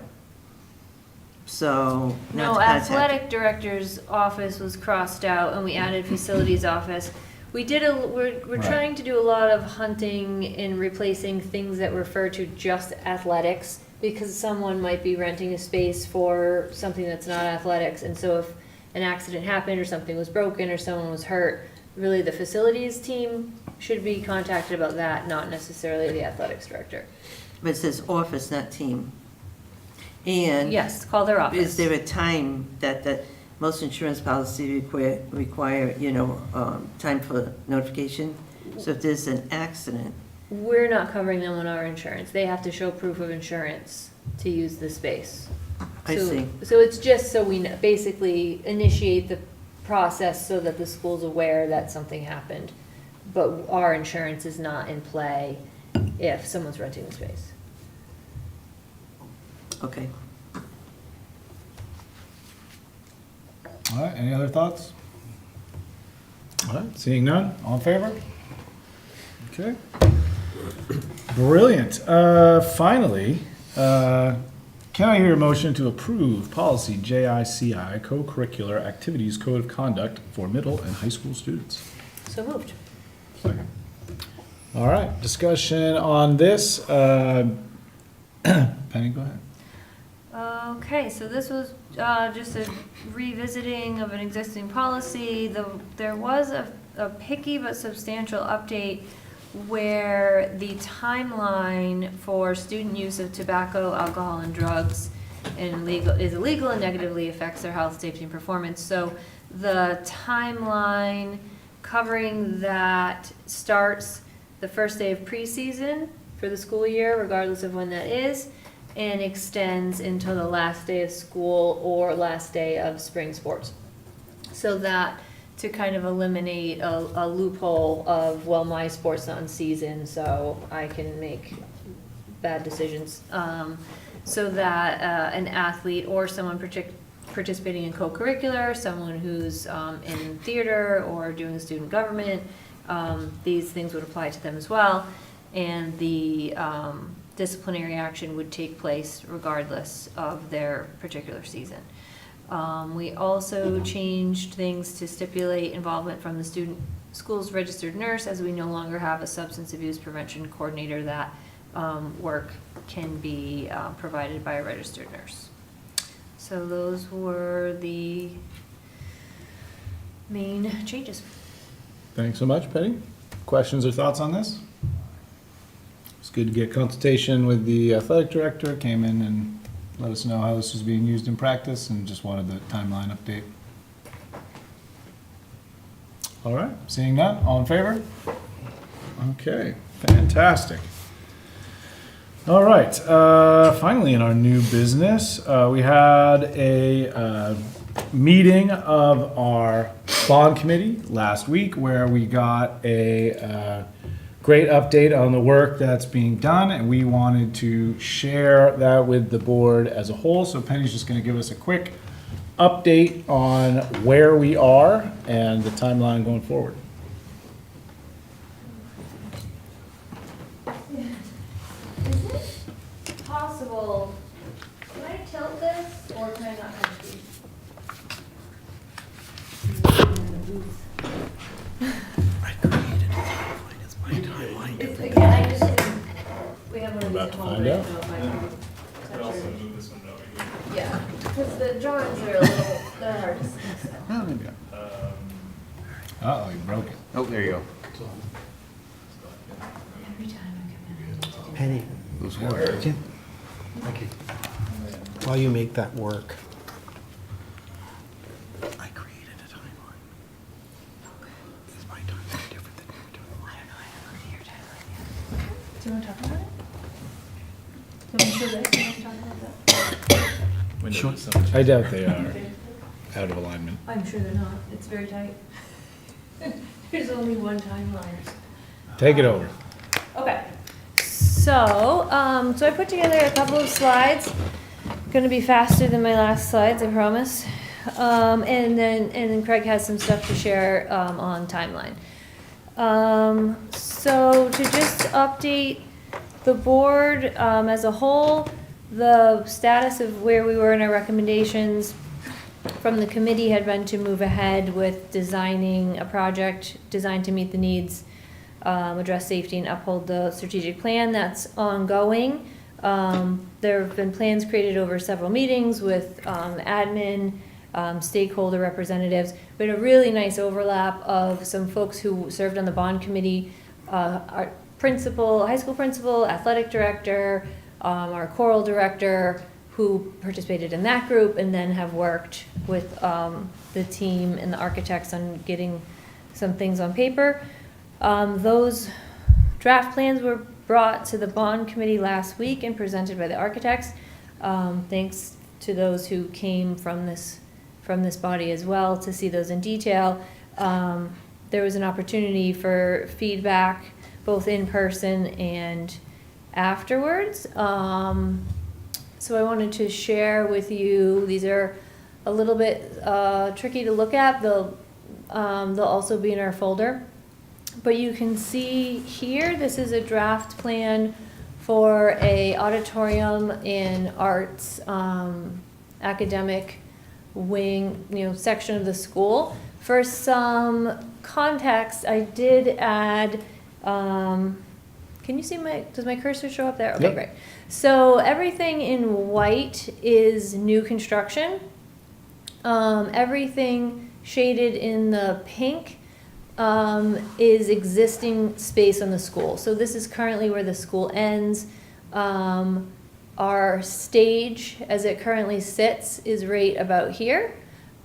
So. not No, to contact- athletic director's office was crossed out and we added facilities office. We're Right. trying to do a lot of hunting in replacing things that refer to just athletics because someone might be renting a space for something that's not athletics. And so if an accident happened or something was broken or someone was hurt, really the facilities team should be contacted about that, not necessarily the athletics director. But it says office, not team. And. Yes, call their office. Is there a time that most insurance policies require, time for notification? So if there's an accident, We're not covering them on our insurance. They have to show proof of insurance to use the space. I So- see. So it's just so we basically initiate the process so that the school's aware that something happened. But our insurance is not in play if someone's renting the space. okay. All right, any other thoughts? All right, seeing none, all in favor? Okay. Brilliant. Finally, can I hear a motion to approve policy JICI, co-curricular activities code of conduct for middle and high school students? So moved. Second. All right, discussion on this. Penny, go ahead. Okay, so this was just a revisiting of an existing policy. There was a picky but substantial update where the timeline for student use of tobacco, alcohol, and drugs is illegal and negatively affects their health, safety, and performance. So the timeline covering that starts the first day of preseason for the school year, regardless of when that is, and extends until the last day of school or last day of spring sports. So that to kind of eliminate a loophole of, well, my sport's not in season, so I can make bad decisions. So that an athlete or someone participating in co-curricular, someone who's in theater or doing student government, these things would apply to them as well. And the disciplinary action would take place regardless of their particular season. We also changed things to stipulate involvement from the school's registered nurse, as we no longer have a substance abuse prevention coordinator. That work can be provided by a registered nurse. So those were the main changes. Thanks so much, Penny. Questions or thoughts on this? It's good to get consultation with the athletic director, came in and let us know how this was being used in practice and just wanted the timeline update. All right, seeing none, all in favor? Okay, fantastic. All right, finally in our new business, we had a meeting of our bond committee last week where we got a great update on the work that's being done, and we wanted to share that with the board as a whole. So Penny's just going to give us a quick update on where we are and the timeline going forward. Is it possible, can I tilt this or can I not touch these? Again, I just didn't, we have one of these at home, but I don't know if I can touch it. Yeah, because the drawings are a little, they're hard to see, so. Oh, maybe. Uh-oh, you broke it. Oh, there you go. Every time I come in. Penny. Those work. Jim. Okay. While you make that work, I created a timeline. Is my timeline different than your timeline? I don't know, I haven't looked at your timeline yet. Do you want to talk about it? Do you want to show this? Do you want to talk about that? Sure. I doubt they are. out of alignment. I'm sure they're not. It's very tight. There's only one timeline. Take it over. Okay. So I put together a couple of slides. Going to be faster than my last slides, I promise. And then Craig has some stuff to share on timeline. So to just update the board as a whole, the status of where we were in our recommendations from the committee had been to move ahead with designing a project designed to meet the needs, address safety, and uphold the strategic plan. That's ongoing. There have been plans created over several meetings with admin, stakeholder representatives. We had a really nice overlap of some folks who served on the bond committee, our principal, high school principal, athletic director, our choral director, who participated in that group and then have worked with the team and the architects on getting some things on paper. Those draft plans were brought to the bond committee last week and presented by the architects. Thanks to those who came from this body as well to see those in detail. There was an opportunity for feedback both in person and afterwards. So I wanted to share with you, these are a little bit tricky to look at. They'll also be in our folder. But you can see here, this is a draft plan for a auditorium and arts academic wing, section of the school. For some context, I did add, can you see does my cursor show up there? Okay, yep. Great. So everything in white is new construction. Everything shaded in the pink is existing space on the school. So this is currently where the school ends. Our stage, as it currently sits, is right about here.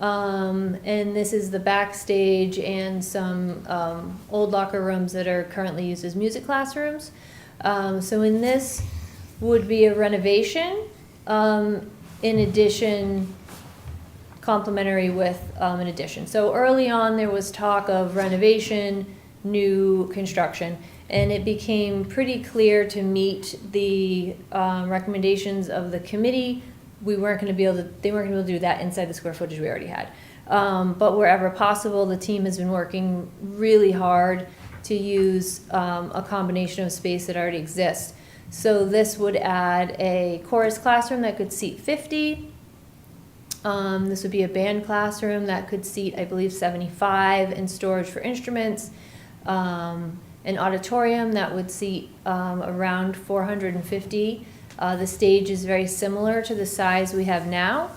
And this is the backstage and some old locker rooms that are currently used as music classrooms. So in this would be a renovation, in addition, complementary with an addition. So early on there was talk of renovation, new construction, and it became pretty clear to meet the recommendations of the committee. They weren't going to be able to do that inside the square footage we already had. But wherever possible, the team has been working really hard to use a combination of space that already exists. So this would add a chorus classroom that could seat 50. This would be a band classroom that could seat, I believe, 75, and storage for instruments. An auditorium that would seat around 450. The stage is very similar to the size we have now.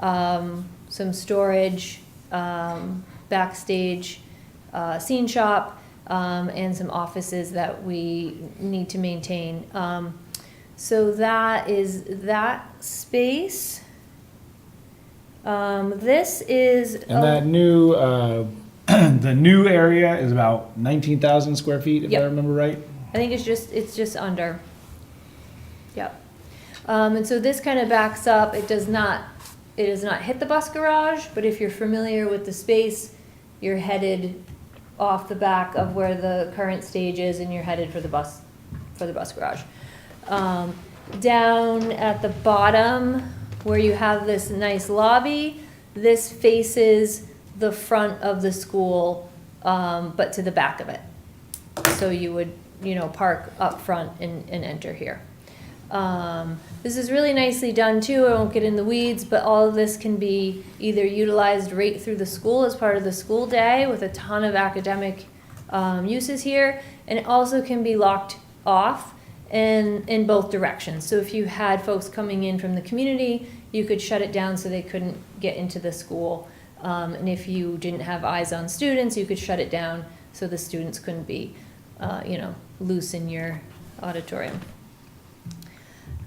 Some storage, backstage, scene shop, and some offices that we need to maintain. So that is that space. This is And that new, the new area is about 19,000 square feet, if I remember right. I think it's just under. Yep. And so this kind of backs up. It does not hit the bus garage, but if you're familiar with the space, you're headed off the back of where the current stage is, and you're headed for the bus garage. Down at the bottom, where you have this nice lobby, this faces the front of the school, but to the back of it. So you would, park up front and enter here. This is really nicely done too. I won't get in the weeds, but all of this can be either utilized right through the school as part of the school day with a ton of academic uses here, and it also can be locked off in both directions. So if you had folks coming in from the community, you could shut it down so they couldn't get into the school. And if you didn't have eyes on students, you could shut it down so the students couldn't be, loose in your auditorium.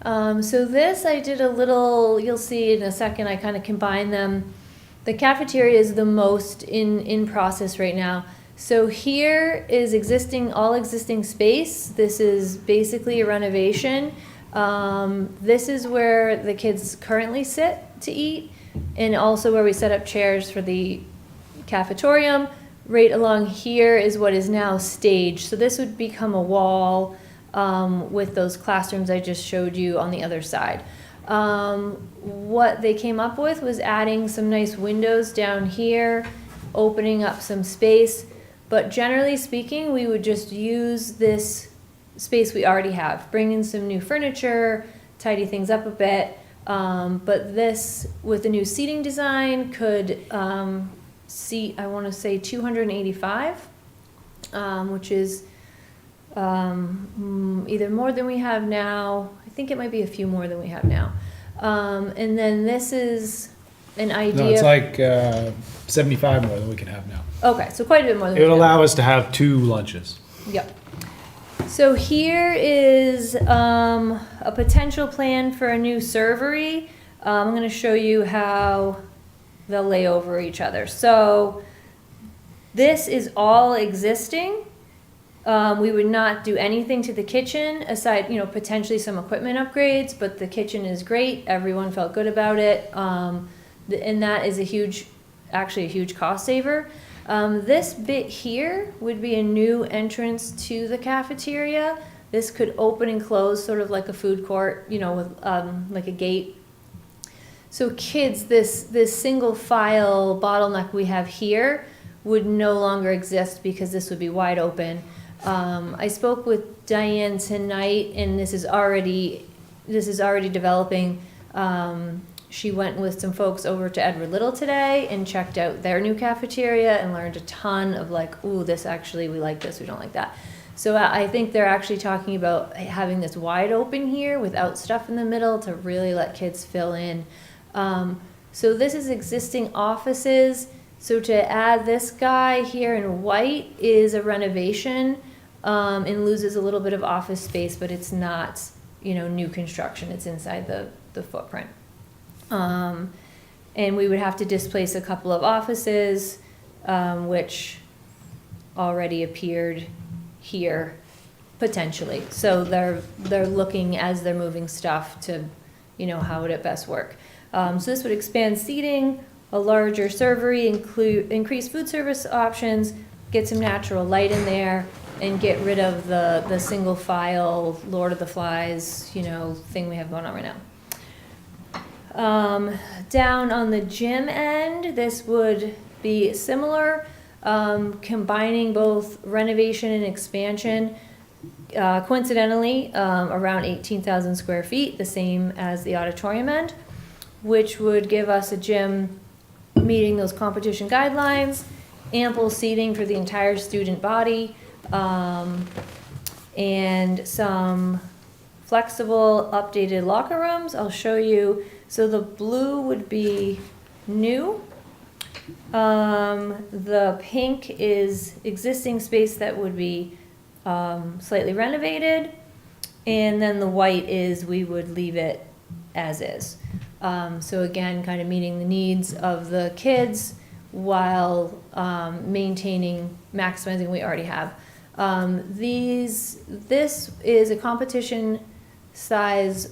So this, I did a little, you'll see in a second, I kind of combined them. The cafeteria is the most in process right now. So here is all existing space. This is basically a renovation. This is where the kids currently sit to eat. and also where we set up chairs for the cafetorium. Right along here is what is now stage. So this would become a wall with those classrooms I just showed you on the other side. What they came up with was adding some nice windows down here, opening up some space. But generally speaking, we would just use this space we already have, bring in some new furniture, tidy things up a bit. But this, with the new seating design, could seat, I want to say 285, which is either more than we have now. I think it might be a few more than we have now. And then this is an idea. No, it's like 75 more than we can have now. Okay, so quite a bit more than It we would have. allow us to have 2 lunches. Yep. So here is a potential plan for a new servery. I'm going to show you how they'll lay over each other. So this is all existing. We would not do anything to the kitchen aside, potentially some equipment upgrades, but the kitchen is great. Everyone felt good about it. And that is actually a huge cost saver. This bit here would be a new entrance to the cafeteria. This could open and close sort of like a food court, with like a gate. So kids, this single file bottleneck we have here would no longer exist because this would be wide open. I spoke with Diane tonight, and this is already developing. She went with some folks over to Edward Little today and checked out their new cafeteria and learned a ton of like, ooh, this actually, we like this, we don't like that. So I think they're actually talking about having this wide open here without stuff in the middle to really let kids fill in. So this is existing offices. So to add this guy here in white is a renovation and loses a little bit of office space, but it's not, new construction. It's inside the footprint. And we would have to displace a couple of offices, which already appeared here potentially. So they're looking as they're moving stuff to, how would it best work. So this would expand seating, a larger servery, increase food service options, get some natural light in there, and get rid of the single file Lord of the Flies, thing we have going on right now. Down on the gym end, this would be similar, combining both renovation and expansion. Coincidentally, around 18,000 square feet, the same as the auditorium end, which would give us a gym meeting those competition guidelines, ample seating for the entire student body, and some flexible updated locker rooms. I'll show you. So the blue would be new. The pink is existing space that would be slightly renovated. And then the white is we would leave it as is. So again, kind of meeting the needs of the kids while maximizing what we already have. This is a competition size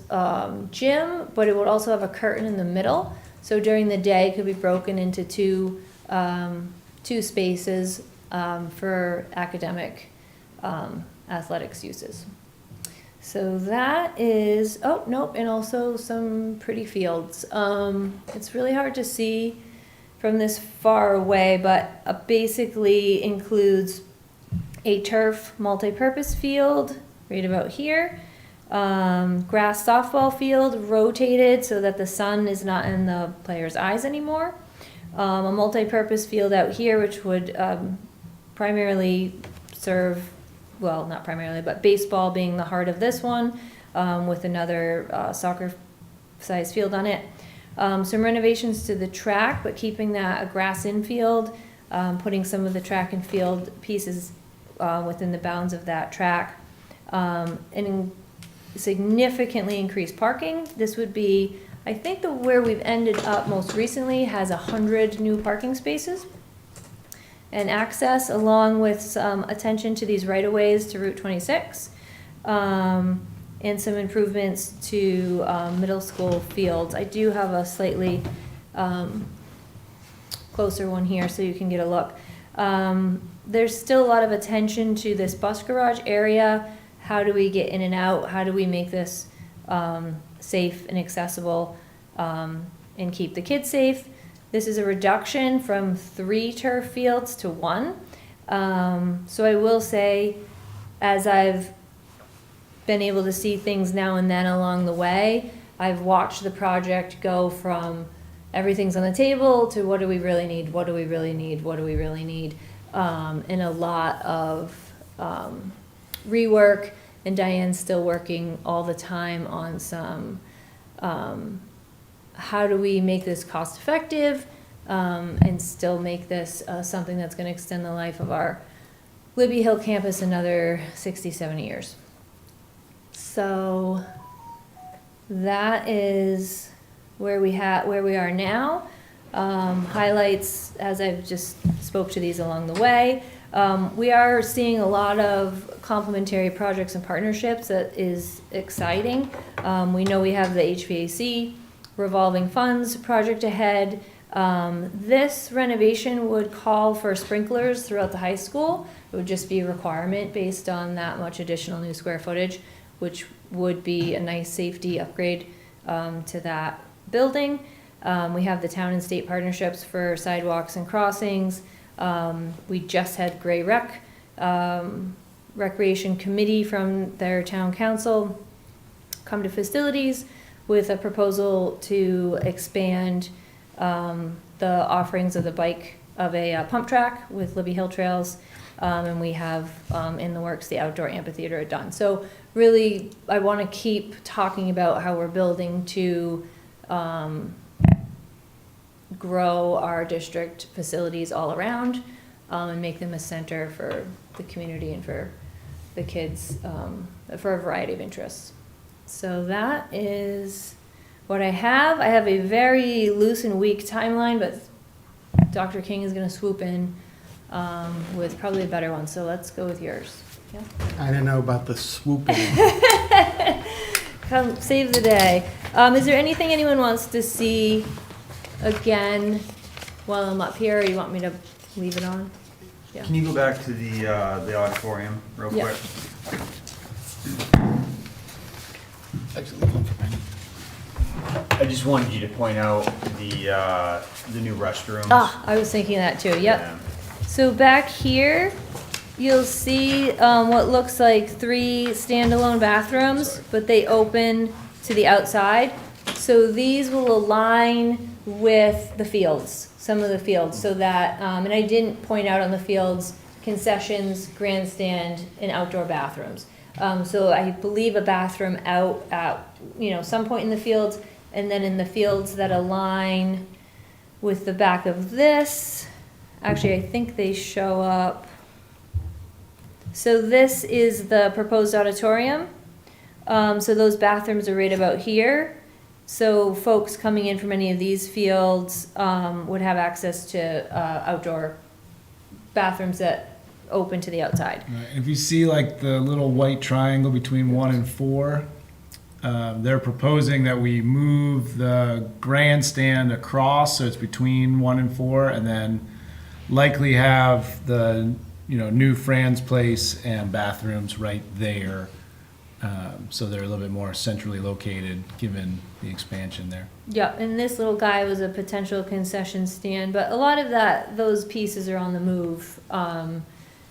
gym, but it would also have a curtain in the middle. So during the day, it could be broken into two spaces for academic athletics uses. So that is, oh, nope, and also some pretty fields. It's really hard to see from this far away, but basically includes a turf multi-purpose field right about here, grass softball field rotated so that the sun is not in the player's eyes anymore, a multi-purpose field out here which would primarily serve, well, not primarily, but baseball being the heart of this one, with another soccer size field on it. Some renovations to the track, but keeping that a grass infield, putting some of the track and field pieces within the bounds of that track, and significantly increased parking. This would be, I think where we've ended up most recently has 100 new parking spaces and access, along with some attention to these right-of-ways to Route 26, and some improvements to middle school fields. I do have a slightly closer one here so you can get a look. There's still a lot of attention to this bus garage area. How do we get in and out? How do we make this safe and accessible and keep the kids safe? This is a reduction from 3 turf fields to 1. So I will say, as I've been able to see things now and then along the way, I've watched the project go from everything's on the table to what do we really need, what do we really need, what do we really need, and a lot of rework, and Diane's still working all the time on some how do we make this cost effective and still make this something that's going to extend the life of our Libby Hill campus another 60, 70 years. So that is where we are now. Highlights, as I've just spoke to these along the way. We are seeing a lot of complementary projects and partnerships that is exciting. We know we have the HVAC revolving funds project ahead. This renovation would call for sprinklers throughout the high school. It would just be a requirement based on that much additional new square footage, which would be a nice safety upgrade to that building. We have the town and state partnerships for sidewalks and crossings. We just had Gray Rec, Recreation Committee from their town council come to facilities with a proposal to expand the offerings of a pump track with Libby Hill Trails. And we have in the works the outdoor amphitheater done. So really, I want to keep talking about how we're building to grow our district facilities all around and make them a center for the community and for the kids for a variety of interests. So that is what I have. I have a very loose and weak timeline, but Dr. King is going to swoop in with probably a better one. So let's go with yours. Yeah? I don't know about the swooping. Come save the day. Is there anything anyone wants to see again while I'm up here, or you want me to leave it on? Yeah. Can you go back to the auditorium real Yeah. quick? I just wanted you to point out the new restrooms. Ah, I was thinking that too. Yep. Yeah. So back here, you'll see what looks like 3 standalone bathrooms, but they open to the outside. So these will align with the fields, some of the fields, so that, and I didn't point out on the fields, concessions, grandstand, and outdoor bathrooms. So I believe a bathroom out at, some point in the fields, and then in the fields that align with the back of this. Actually, I think they show up. So this is the proposed auditorium. So those bathrooms are right about here. So folks coming in from any of these fields would have access to outdoor bathrooms that open to the outside. Right. If you see like the little white triangle between 1 and 4, they're proposing that we move the grandstand across, so it's between 1 and 4, and then likely have the new Fran's Place and bathrooms right there. So they're a little bit more centrally located given the expansion there. Yeah, and this little guy was a potential concession stand, but a lot of those pieces are on the move.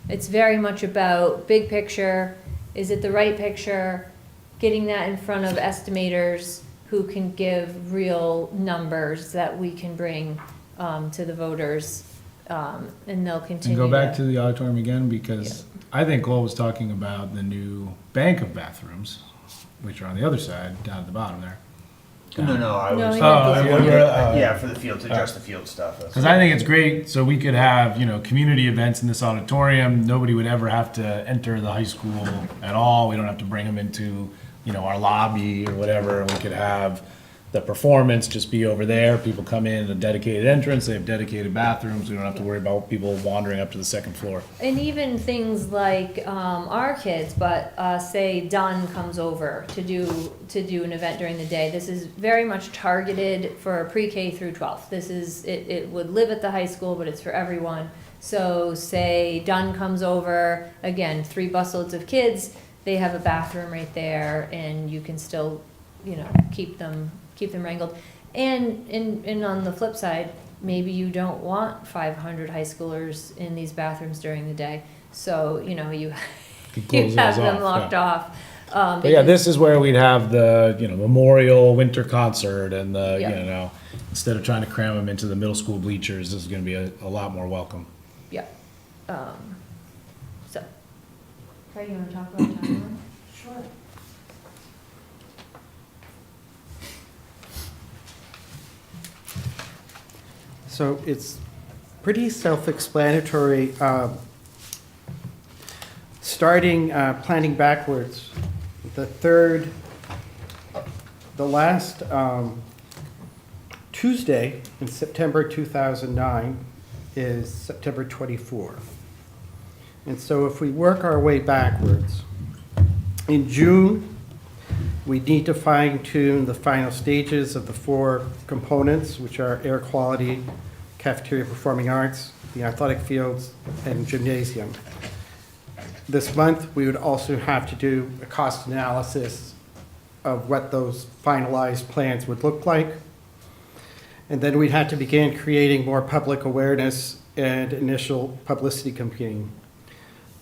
It's very much about big picture. Is it the right picture? Getting that in front of estimators who can give real numbers that we can bring to the voters, and they'll continue. And go back to the auditorium again, because I think Cole was talking about the new bank of bathrooms, which are on the other side, down at the bottom there. No, I was. Yeah, for the field, to adjust the field stuff. Because I think it's great, so we could have, community events in this auditorium. Nobody would ever have to enter the high school at all. We don't have to bring them into, our lobby or whatever. We could have the performance just be over there. People come in a dedicated entrance. They have dedicated bathrooms. We don't have to worry about people wandering up to the second floor. And even things like our kids, but say Dunn comes over to do an event during the day. This is very much targeted for pre-K through 12. This is it would live at the high school, but it's for everyone. So say Dunn comes over, again, 3 busloads of kids. They have a bathroom right there, and you can still, keep them wrangled. And on the flip side, maybe you don't want 500 high schoolers in these bathrooms during the day. So, you have them locked off. But yeah, this is where we'd have the, memorial winter concert and the, instead of trying to cram them into the middle school bleachers, this is going to be a lot more welcome. Yeah. So, Craig, you want to talk about timeline? Sure. So it's pretty self-explanatory. Starting planning backwards, the last Tuesday in September 2009 is September 24. And so if we work our way backwards, in June, we need to fine-tune the final stages of the 4 components, which are air quality, cafeteria, performing arts, the athletic fields, and gymnasium. This month, we would also have to do a cost analysis of what those finalized plans would look like. And then we'd have to begin creating more public awareness and initial publicity campaign.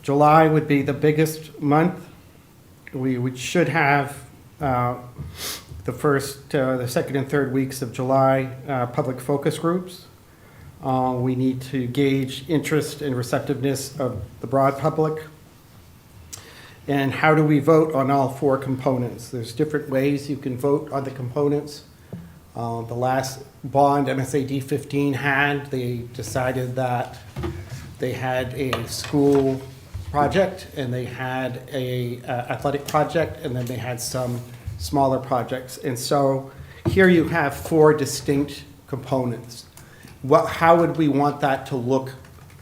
July would be the biggest month. We should have the second and third weeks of July public focus groups. We need to gauge interest and receptiveness of the broad public. And how do we vote on all 4 components? There's different ways you can vote on the components. The last bond MSAD 15 they decided that they had a school project and they had a athletic project and then they had some smaller projects. And so here you have 4 distinct components. How would we want that to look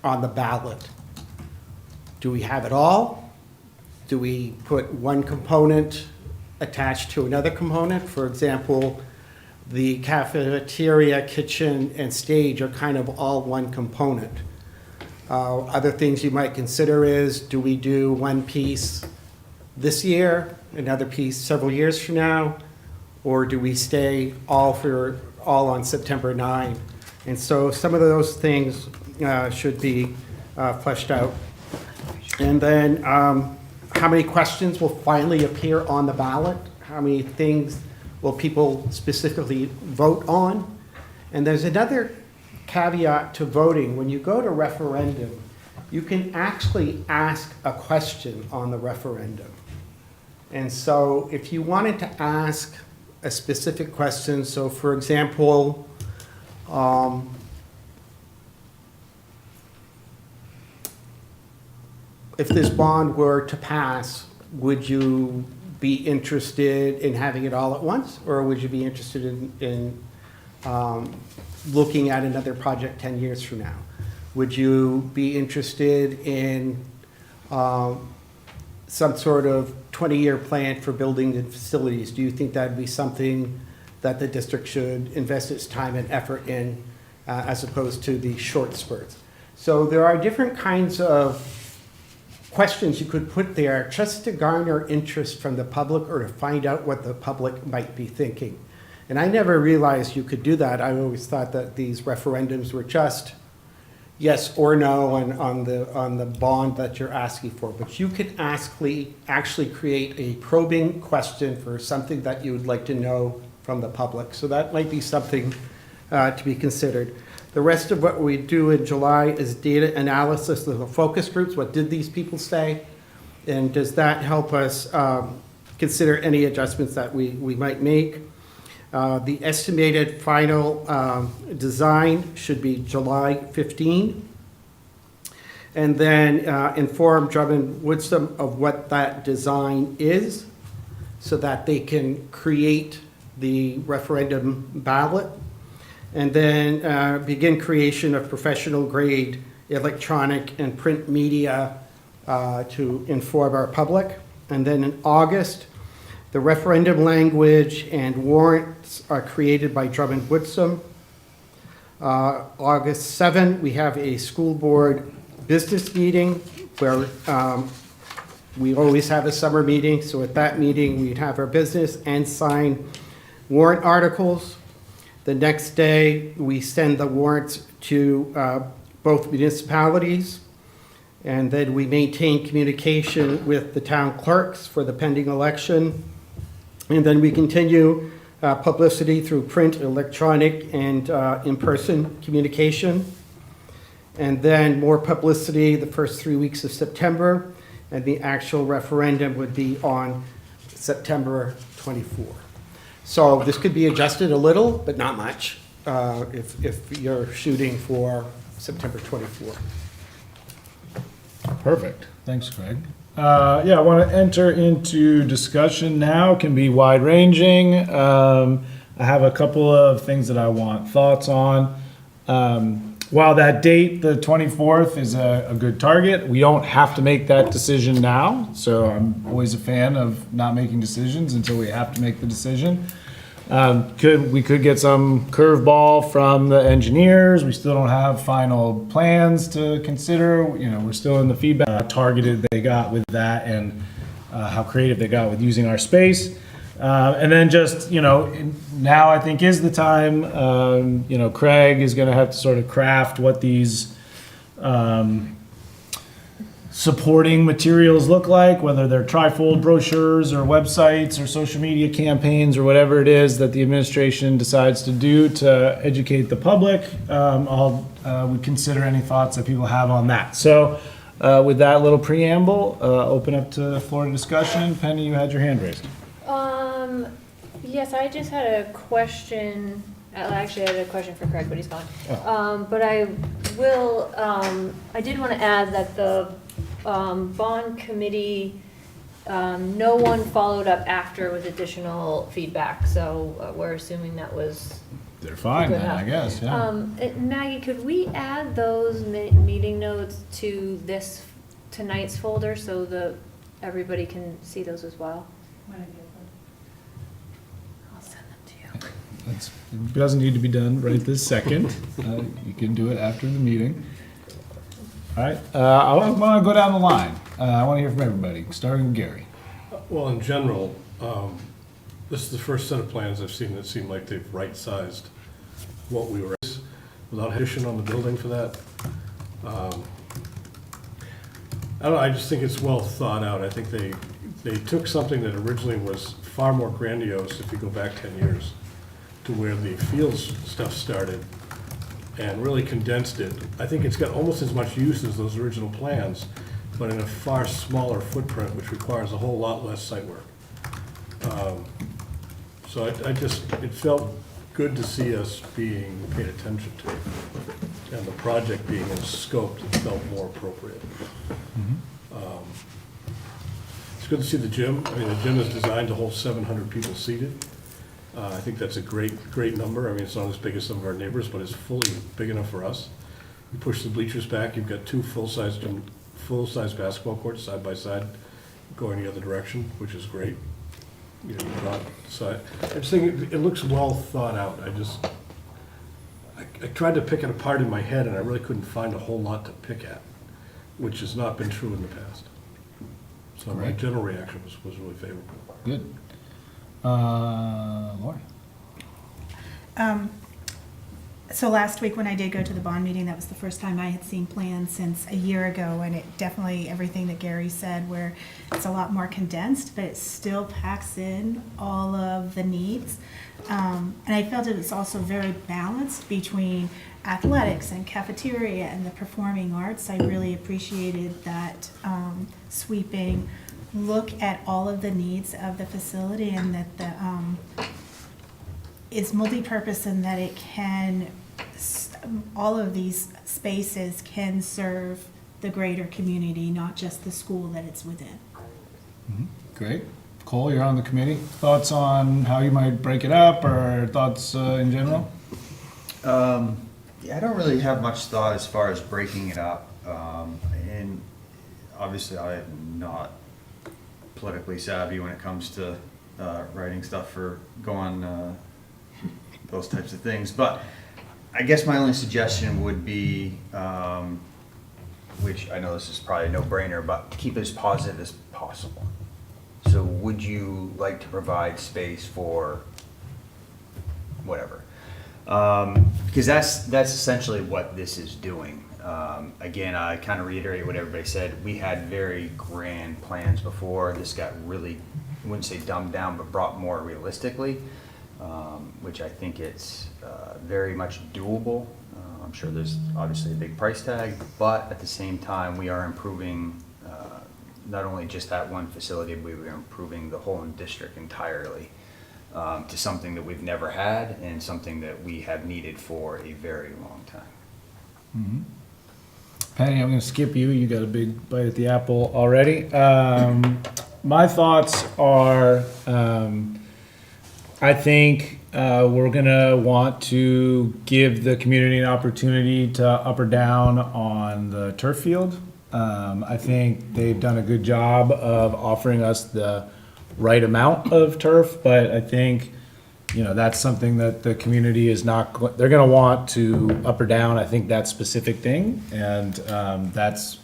on the ballot? Do we have it all? Do we put one component attached to another component? For example, the cafeteria, kitchen, and stage are kind of all one component. Other things you might consider is, do we do one piece this year, another piece several years from now, or do we stay all on September 9? And so some of those things should be fleshed out. And then how many questions will finally appear on the ballot? How many things will people specifically vote on? And there's another caveat to voting. When you go to referendum, you can actually ask a question on the referendum. And so if you wanted to ask a specific question, so for example, if this bond were to pass, would you be interested in having it all at once? Or would you be interested in looking at another project 10 years from now? Would you be interested in some sort of 20-year plan for building and facilities? Do you think that would be something that the district should invest its time and effort in as opposed to the short spurts? So there are different kinds of questions you could put there just to garner interest from the public or to find out what the public might be thinking. And I never realized you could do that. I always thought that these referendums were just yes or no on the bond that you're asking for. But you could actually create a probing question for something that you would like to know from the public. So that might be something to be considered. The rest of what we do in July is data analysis of the focus groups. What did these people say? And does that help us consider any adjustments that we might make? The estimated final design should be July 15. And then inform Drummond Woodsum of what that design is so that they can create the referendum ballot, and then begin creation of professional grade electronic and print media to inform our public. And then in August, the referendum language and warrants are created by Drummond Woodsum. August 7, we have a school board business meeting where we always have a summer meeting. So at that meeting, we'd have our business and sign warrant articles. The next day, we send the warrants to both municipalities. And then we maintain communication with the town clerks for the pending election. And then we continue publicity through print, electronic, and in-person communication. And then more publicity the first 3 weeks of September. And the actual referendum would be on September 24. So this could be adjusted a little, but not much, if you're shooting for September 24. Perfect. Thanks, Craig. Yeah, I want to enter into discussion now. It can be wide-ranging. I have a couple of things that I want thoughts on. While that date, the 24th, is a good target, we don't have to make that decision now. So I'm always a fan of not making decisions until we have to make the decision. We could get some curveball from the engineers. We still don't have final plans to consider. You know, we're still in the feedback, how targeted they got with that, and how creative they got with using our space. And then just, you know, now I think is the time, you know, Craig is going to have to sort of craft what these supporting materials look like, whether they're trifold brochures or websites or social media campaigns or whatever it is that the administration decides to do to educate the public. We consider any thoughts that people have on that. So with that little preamble, open up to the floor to discussion. Penny, you had your hand raised. Yes, I just had a question. Actually, I had a question for Craig, but he's gone. Oh. But I will, I did want to add that the bond committee, no one followed up after with additional feedback, so we're assuming that was They're fine good then, enough. I guess, yeah. Maggie, could we add those meeting notes to this tonight's folder so everybody can see those as well? I'll send them to you. It doesn't need to be done right this second. You can do it after the meeting. All right, I want to go down the line. I want to hear from everybody, starting with Gary. Well, in general, this is the first set of plans I've seen that seem like they've right-sized what we were, without addition on the building for that. I don't know, I just think it's well thought out. I think they took something that originally was far more grandiose, if you go back 10 years, to where the fields stuff started, and really condensed it. I think it's got almost as much use as those original plans, but in a far smaller footprint, which requires a whole lot less site work. So it felt good to see us being paid attention to, and the project being in scope that felt more appropriate. It's good to see the gym. I mean, the gym is designed to hold 700 people seated. I think that's a great number. I mean, it's not as big as some of our neighbors, but it's fully big enough for us. You push the bleachers back, you've got two full-size basketball courts side by side going the other direction, which is great. You know, you've got side. I just think it looks well thought out. I tried to pick it apart in my head, and I really couldn't find a whole lot to pick at, which has not been true in the past. So my general reaction was really favorable. Good. Laura? So last week when I did go to the bond meeting, that was the first time I had seen plans since a year ago, and it definitely, everything that Gary said, where it's a lot more condensed, but it still packs in all of the needs. And I felt it was also very balanced between athletics and cafeteria and the performing arts. I really appreciated that sweeping look at all of the needs of the facility, and that the is multi-purpose, and that it can, all of these spaces can serve the greater community, not just the school that it's within. Great. Cole, you're on the committee. Thoughts on how you might break it up, or thoughts in general? Yeah, I don't really have much thought as far as breaking it up. And obviously I'm not politically savvy when it comes to writing stuff for going those types of things. But I guess my only suggestion would be, which I know this is probably a no-brainer, but keep it as positive as possible. So would you like to provide space for whatever? Because that's essentially what this is doing. Again, I kind of reiterate what everybody said. We had very grand plans before. This got really, I wouldn't say dumbed down, but brought more realistically, which I think it's very much doable. I'm sure there's obviously a big price tag, but at the same time, we are improving not only just that one facility, but we are improving the whole district entirely. To something that we've never had and something that we have needed for a very long time. Mm-hmm. Patty, I'm going to skip you. You got a big bite at the apple already. My thoughts are, I think we're going to want to give the community an opportunity to up or down on the turf field. I think they've done a good job of offering us the right amount of turf, but I think, that's something that the community is not, they're going to want to up or down, I think, that specific thing. And that's,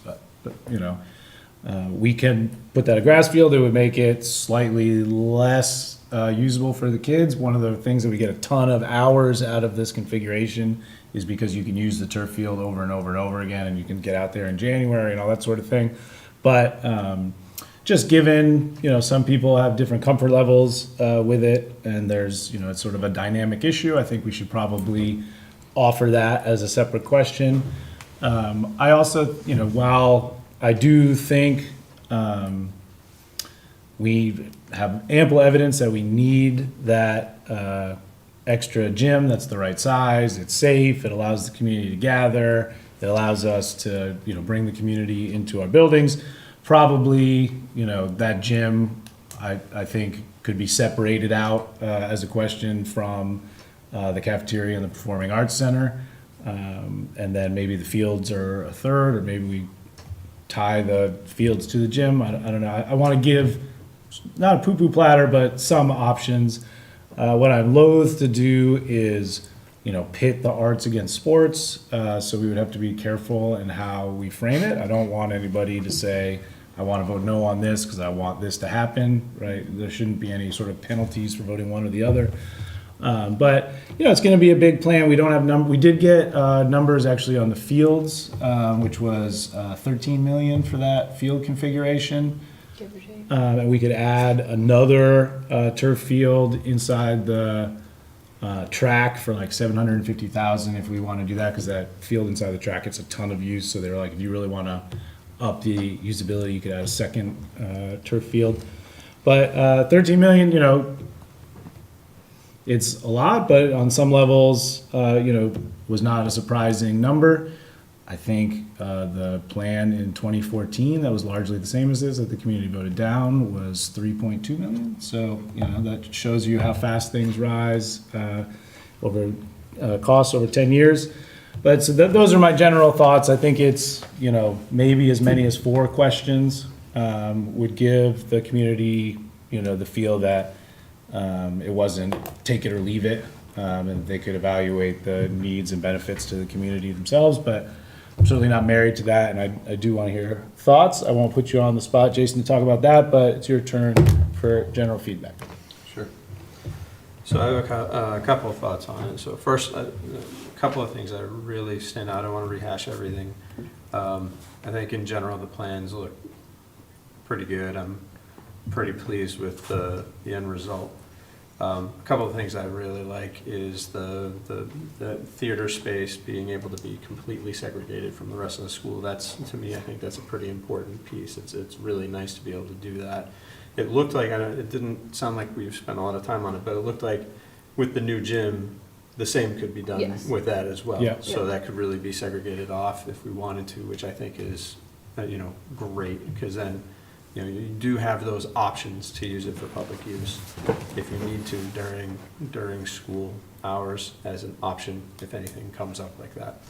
we can put that a grass field. It would make it slightly less usable for the kids. One of the things that we get a ton of hours out of this configuration is because you can use the turf field over and over and over again, and you can get out there in January and all that sort of thing. But just given, some people have different comfort levels with it, and there's, it's sort of a dynamic issue, I think we should probably offer that as a separate question. I also, while I do think we have ample evidence that we need that extra gym that's the right size, it's safe, it allows the community to gather, it allows us to, bring the community into our buildings. Probably, that gym, I think, could be separated out as a question from the cafeteria and the Performing Arts Center. And then maybe the fields are a third, or maybe we tie the fields to the gym. I don't know. I want to give, not a poo-poo platter, but some options. What I'm loath to do is, pit the arts against sports. So we would have to be careful in how we frame it. I don't want anybody to say, I want to vote no on this because I want this to happen, right? There shouldn't be any sort of penalties for voting one or the other. But, it's going to be a big plan. We don't have we did get numbers actually on the fields, which was 13 million for that field configuration. And we could add another turf field inside the track for like 750,000 if we want to do that, because that field inside the track, it's a ton of use. So they're like, if you really want to up the usability, you could add a second turf field. But 13 million, it's a lot, but on some levels, was not a surprising number. I think the plan in 2014 that was largely the same as this, that the community voted down, was 3.2 million. So, that shows you how fast things rise over costs over 10 years. But so those are my general thoughts. I think it's, maybe as many as 4 questions would give the community, the feel that it wasn't take it or leave it, and they could evaluate the needs and benefits to the community themselves. But I'm certainly not married to that, and I do want to hear thoughts. I won't put you on the spot, Jason, to talk about that, but it's your turn for general feedback. Sure. So I have a couple of thoughts on it. So first, a couple of things that really stand out. I don't want to rehash everything. I think in general the plans look pretty good. I'm pretty pleased with the end result. A couple of things I really like is the theater space being able to be completely segregated from the rest of the school. That's, to me, I think that's a pretty important piece. It's really nice to be able to do that. It looked like, it didn't sound like we've spent a lot of time on it, but it looked like with the new gym, the same could be done with that as well. Yeah. So that could really be segregated off if we wanted to, which I think is, great, because then you do have those options to use it for public use if you need to during school hours as an option if anything comes up like that.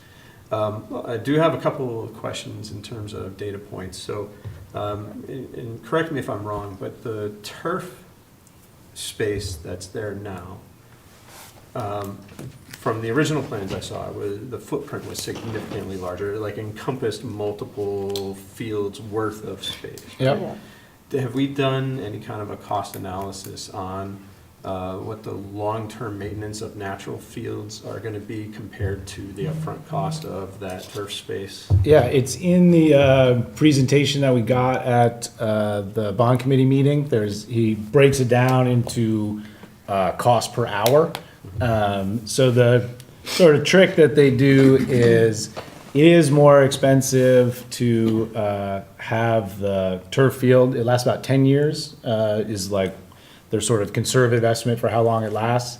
I do have a couple of questions in terms of data points. So, and correct me if I'm wrong, but the turf space that's there now, from the original plans I saw, the footprint was significantly larger, like encompassed multiple fields worth of space. Yep. Have we done any kind of a cost analysis on what the long-term maintenance of natural fields are going to be compared to the upfront cost of that turf space? Yeah, it's in the presentation that we got at the bond committee meeting. He breaks it down into cost per hour. So the sort of trick that they do is it is more expensive to have the turf field. It lasts about 10 years, is like their sort of conservative estimate for how long it lasts.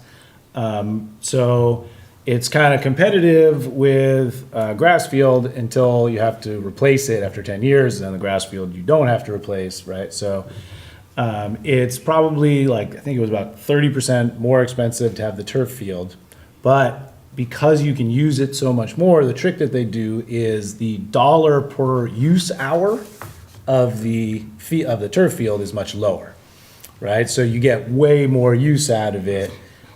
So it's kind of competitive with grass field until you have to replace it after 10 years, and the grass field you don't have to replace, right? So it's probably like, I think it was about 30% more expensive to have the turf field, but because you can use it so much more, the trick that they do is the dollar per use hour of the turf field is much lower, right? So you get way more use out of it.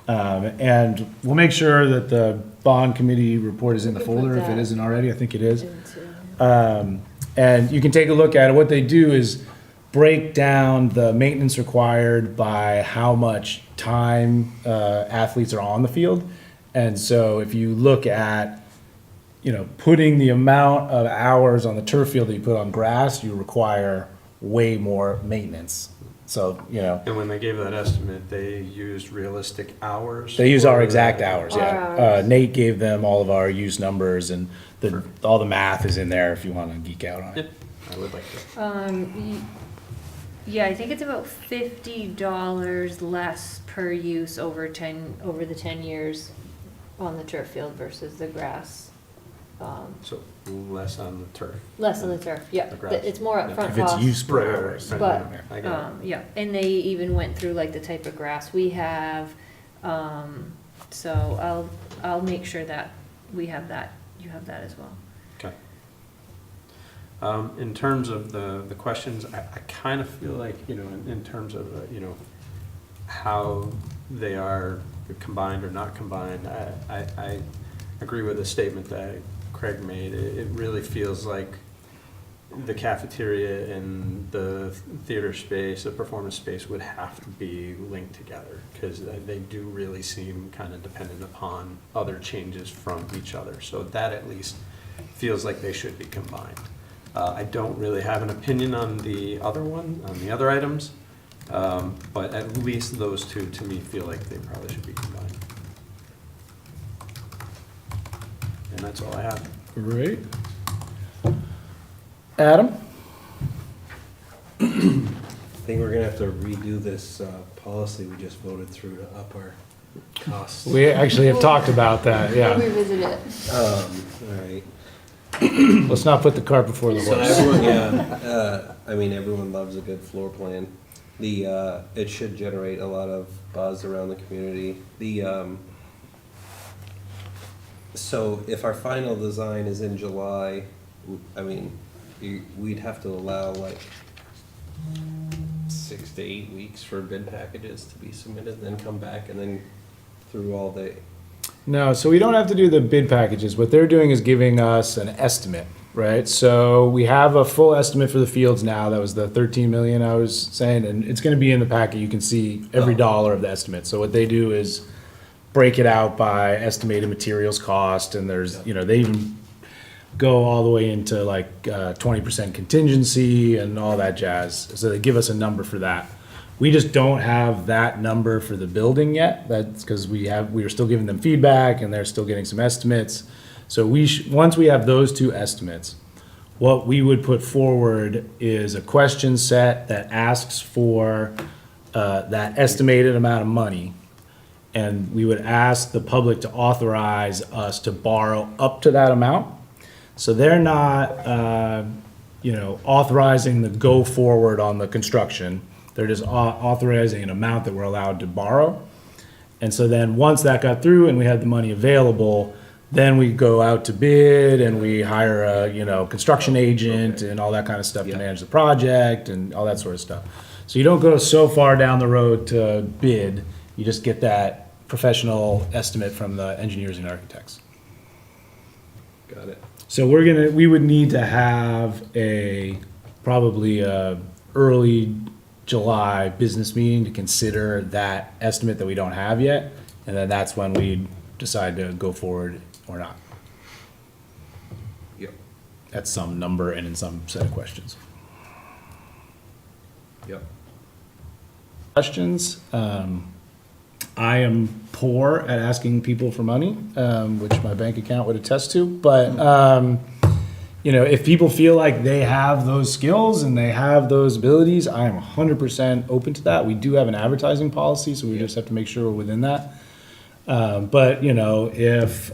And we'll make sure that the bond committee report is in the folder if it isn't already. I think it is. And you can take a look at it. What they do is break down the maintenance required by how much time athletes are on the field. And so if you look at, putting the amount of hours on the turf field that you put on grass, you require way more maintenance. So, And when they gave that estimate, they used realistic hours? They use our exact hours, yeah. Nate gave them all of our use numbers, and all the math is in there if you want to geek out on it. Yep, I would like to. Yeah, I think it's about $50 less per use over the 10 years on the turf field versus the grass. So less on the turf? Less on the turf, yeah. The grass. It's more upfront If it's cost. use per hours. But, I get it. yeah, and they even went through like the type of grass we have. So I'll make sure that we have that, you have that as well. Okay. In terms of the questions, I kind of feel like, in terms of, how they are combined or not combined, I agree with the statement that Craig made. It really feels like the cafeteria and the theater space, the performance space would have to be linked together because they do really seem kind of dependent upon other changes from each other. So that at least feels like they should be combined. I don't really have an opinion on the other items, but at least those two to me feel like they probably should be combined. And that's all I have. Great. Adam? I think we're gonna have to redo this policy we just voted through to up our costs. We actually have talked about that, yeah. We'll revisit it. All right. Let's not put the cart before the So horse. everyone, I mean, everyone loves a good floor plan. It should generate a lot of buzz around the community. So if our final design is in July, I mean, we'd have to allow like 6 to 8 weeks for bid packages to be submitted, then come back and then through all the. No, so we don't have to do the bid packages. What they're doing is giving us an estimate, right? So we have a full estimate for the fields now. That was the 13 million I was saying, and it's going to be in the packet. You can see every dollar of the estimate. So what they do is break it out by estimated materials cost, and there's, they even go all the way into like 20% contingency and all that jazz. So they give us a number for that. We just don't have that number for the building yet. That's because we are still giving them feedback and they're still getting some estimates. So once we have those two estimates, what we would put forward is a question set that asks for that estimated amount of money. And we would ask the public to authorize us to borrow up to that amount. So they're not, authorizing the go forward on the construction. They're just authorizing an amount that we're allowed to borrow. And so then once that got through and we had the money available, then we go out to bid and we hire a, construction agent and all that kind of stuff to manage the project and all that sort of stuff. So you don't go so far down the road to bid, you just get that professional estimate from the engineers and architects. Got it. So we would need to have probably a early July business meeting to consider that estimate that we don't have yet. And then that's when we decide to go forward or not. Yep. At some number and in some set of questions. Yep. Questions? I am poor at asking people for money, which my bank account would attest to. But, if people feel like they have those skills and they have those abilities, I am 100% open to that. We do have an advertising policy, so we just have to make sure we're within that. But, if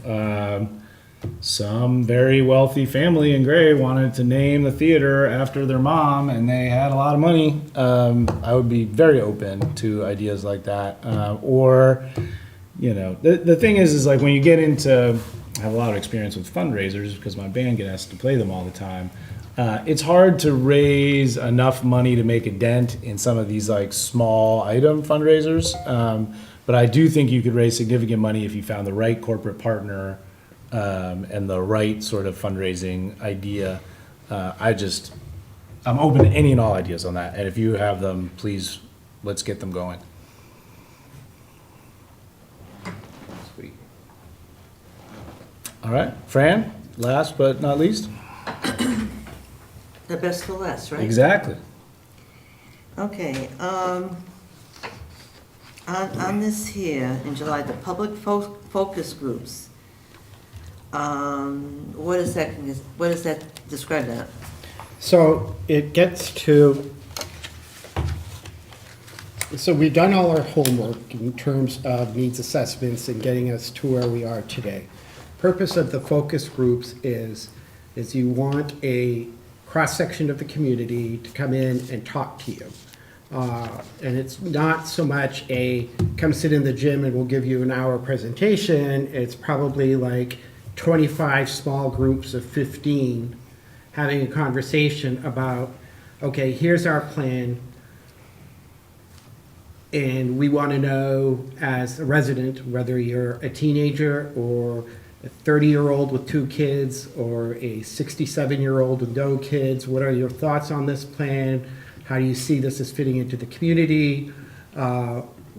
some very wealthy family in Gray wanted to name the theater after their mom and they had a lot of money, I would be very open to ideas like that. The thing is like when you get into, I have a lot of experience with fundraisers because my band gets asked to play them all the time. It's hard to raise enough money to make a dent in some of these like small item fundraisers. But I do think you could raise significant money if you found the right corporate partner and the right sort of fundraising idea. I'm open to any and all ideas on that. And if you have them, please, let's get them going. Sweet. All right, Fran, last but not least. The best for last, right? Exactly. Okay, on this here, in July, the public focus groups, what does that describe that? So it gets to, so we've done all our homework in terms of needs assessments and getting us to where we are today. Purpose of the focus groups is you want a cross-section of the community to come in and talk to you. And it's not so much come sit in the gym and we'll give you an hour presentation. It's probably like 25 small groups of 15 having a conversation about, okay, here's our plan. And we want to know as a resident, whether you're a teenager or a 30-year-old with 2 kids or a 67-year-old with no kids, what are your thoughts on this plan? How do you see this as fitting into the community?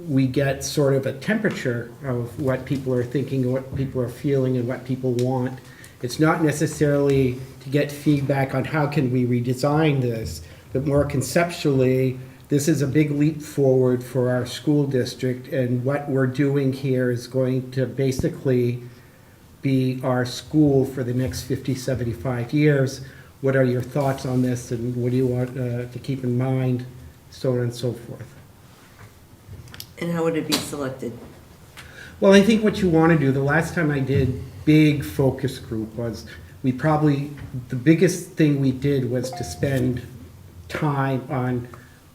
We get sort of a temperature of what people are thinking, what people are feeling, and what people want. It's not necessarily to get feedback on how can we redesign this, but more conceptually, this is a big leap forward for our school district, and what we're doing here is going to basically be our school for the next 50, 75 years. What are your thoughts on this, and what do you want to keep in mind, so on and so forth. And how would it be selected? Well, I think what you want to do, the last time I did big focus group was, the biggest thing we did was to spend time on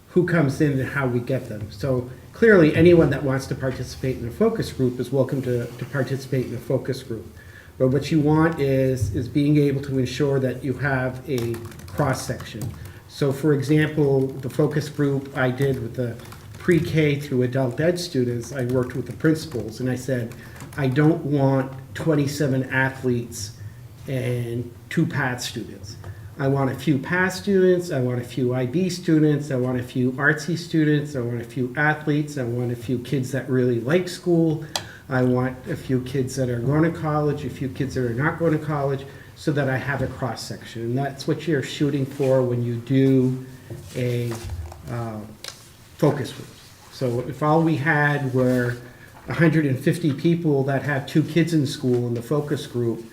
who comes in and how we get them. So clearly, anyone that wants to participate in a focus group is welcome to participate in a focus group. But what you want is being able to ensure that you have a cross-section. So for example, the focus group I did with the pre-K through adult ed students, I worked with the principals and I said, I don't want 27 athletes and 2 PATH students. I want a few PATH students, I want a few IB students, I want a few artsy students, I want a few athletes, I want a few kids that really like school, I want a few kids that are going to college, a few kids that are not going to college, so that I have a cross-section. And that's what you're shooting for when you do a focus group. So if all we had were 150 people that have 2 kids in school in the focus group,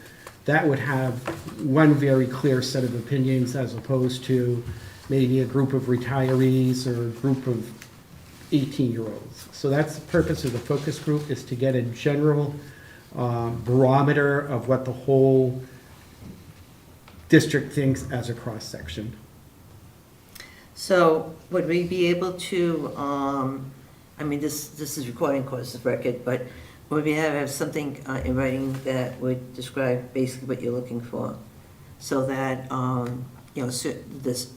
that would have one very clear set of opinions as opposed to maybe a group of retirees or a group of 18-year-olds. So that's the purpose of the focus group, is to get a general barometer of what the whole district thinks as a cross-section. So would we be able to, I mean, this is recording, of course, of record, but would we have something in writing that would describe basically what you're looking for? So that, you know,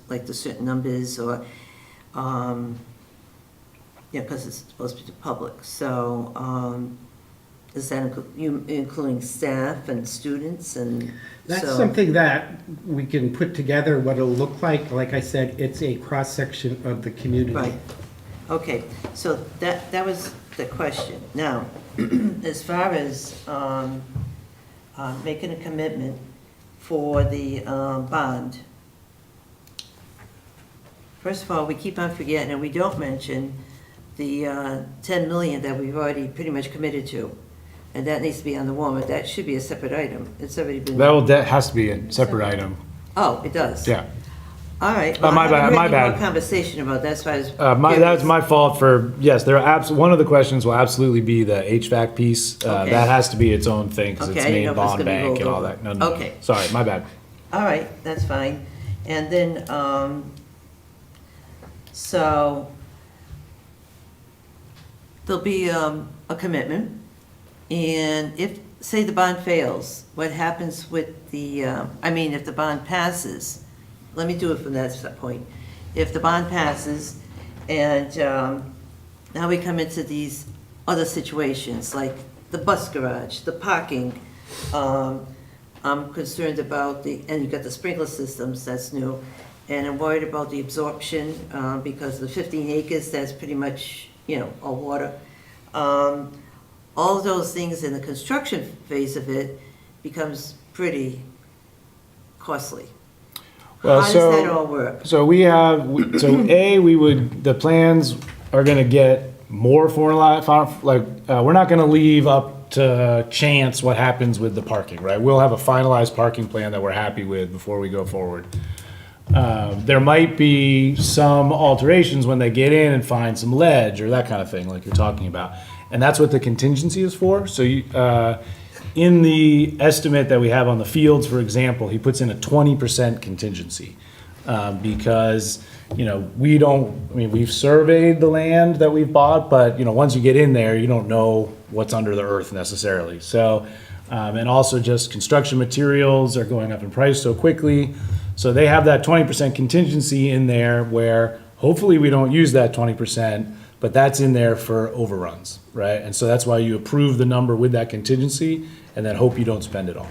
like the certain numbers or, yeah, because it's supposed to be public. So is that including staff and students and? That's so- something that we can put together, what it'll look like. Like I said, it's a cross-section of the community. Right. Okay, so that was the question. Now, as far as making a commitment for the bond, first of all, we keep on forgetting, and we don't mention the 10 million that we've already pretty much committed to. And that needs to be on the warrant. That should be a separate item. It's already been. That has to be a separate item. Oh, it does? Yeah. All right. My Well, I haven't bad, heard my any more bad. conversation about that, so I was That was curious. my fault for, yes, one of the questions will absolutely be the HVAC piece. Okay. That has to be its own thing because Okay, it's I didn't main know if it was bond gonna be bank rolled and all over. that. No. Okay. Sorry, my bad. All right, that's fine. And then, so there'll be a commitment. And if, say the bond fails, what happens with the, I mean, if the bond passes, let me do it from that point. If the bond passes and now we come into these other situations, like the bus garage, the parking, I'm concerned about and you got the sprinkler systems, that's new, and I'm worried about the absorption, because the 15 acres, that's pretty much, you know, all water. All of those things in the construction phase of it becomes pretty costly. Well, How does that all work? So the plans are gonna get more formalized, we're not gonna leave up to chance what happens with the parking, right? We'll have a finalized parking plan that we're happy with before we go forward. There might be some alterations when they get in and find some ledge or that kind of thing, like you're talking about. And that's what the contingency is for. So in the estimate that we have on the fields, for example, he puts in a 20% contingency. Because, you know, we've surveyed the land that we've bought, but, you know, once you get in there, you don't know what's under the earth necessarily. So, and also just construction materials are going up in price so quickly. So they have that 20% contingency in there where hopefully we don't use that 20%, but that's in there for overruns, right? And so that's why you approve the number with that contingency and then hope you don't spend it all.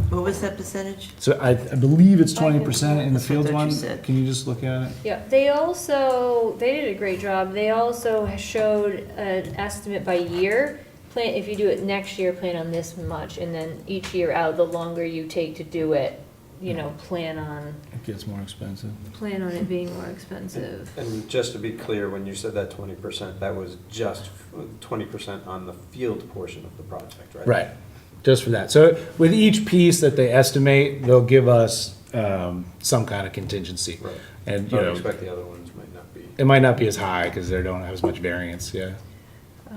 What was that percentage? So I believe it's 20% in the That's what I fields thought one. you said. Can you just look at it? Yeah, they did a great job. They also showed an estimate by year. Plan, if you do it next year, plan on this much, and then each year out, the longer you take to do it, you know, plan on It gets more expensive. it being more expensive. And just to be clear, when you said that 20%, that was just 20% on the field portion of the project, right? Right, just for that. So with each piece that they estimate, they'll give us some kind of contingency. Right. And, So you I know, expect the other ones might not be. it might not be as high because they don't have as much variance, yeah.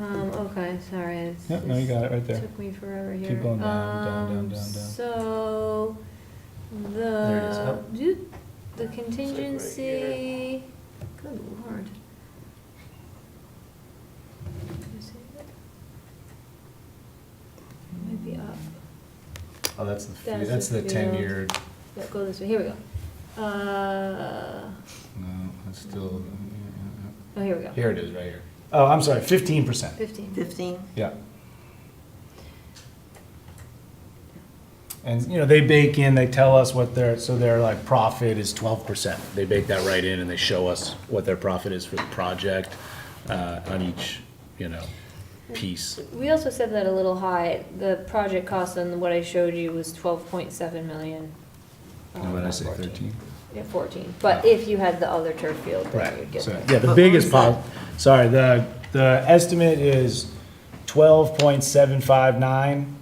Okay, sorry. Yep, no, you got it right there. Took me forever here. Keep going down. So, There it is. Oh. the contingency, good lord. Did you see that? It might be up. Oh, that's That's the the 10-year, Yeah, go this way, here we go. no, that's still, Oh, here we go. here it is, right here. Oh, I'm sorry, 15%. 15? Yeah. And, you know, they bake in, they tell us what their like profit is 12%. They bake that right in and they show us what their profit is for the project on each, you know, piece. We also said that a little high. The project cost on what I showed you was 12.7 million. And when I say 13? Yeah, 14. But if you had the other turf field, then Right, you'd get so, that. yeah, the biggest sorry, the estimate is 12.759,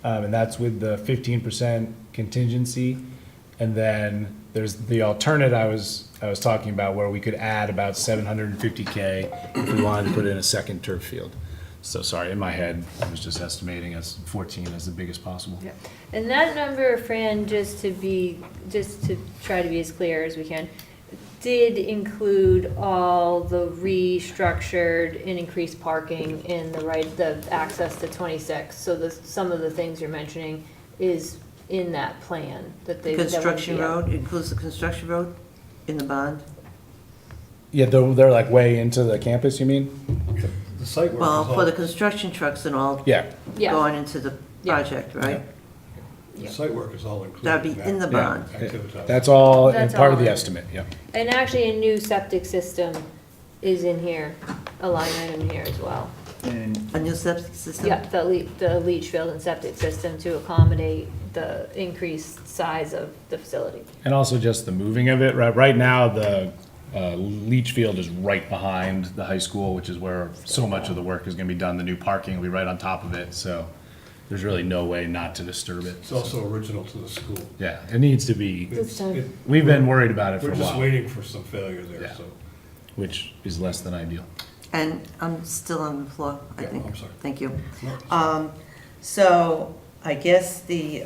and that's with the 15% contingency. And then there's the alternate I was talking about where we could add about 750K if we wanted to put in a second turf field. So sorry, in my head, I was just estimating as 14 as the biggest possible. Yeah. And that number, Fran, just to try to be as clear as we can, did include all the restructured and increased parking in the access to 26. So some of the things you're mentioning is in that plan that they. Construction road, includes the construction road in the bond? Yeah, they're like way into the campus, you mean? The site work Well, is all. for the construction trucks and all. Yeah. Yeah. Going into the project, right? The site work is all included. That'd be in the bond. Activitized. That's all That's part of all the in. estimate, yeah. And actually, a new septic system is in here, a line item here as well. A new septic system? Yeah, the leach field and septic system to accommodate the increased size of the facility. And also just the moving of it, right? Right now, the leach field is right behind the high school, which is where so much of the work is gonna be done. The new parking will be right on top of it, so there's really no way not to disturb it. It's also original to the school. Yeah, it needs to be, This time. we've been worried about it for a We're just while, waiting for some failure there, Yeah. so. which is less than ideal. And I'm still on the floor, I Yeah, think. I'm sorry. Thank you. No. So I guess the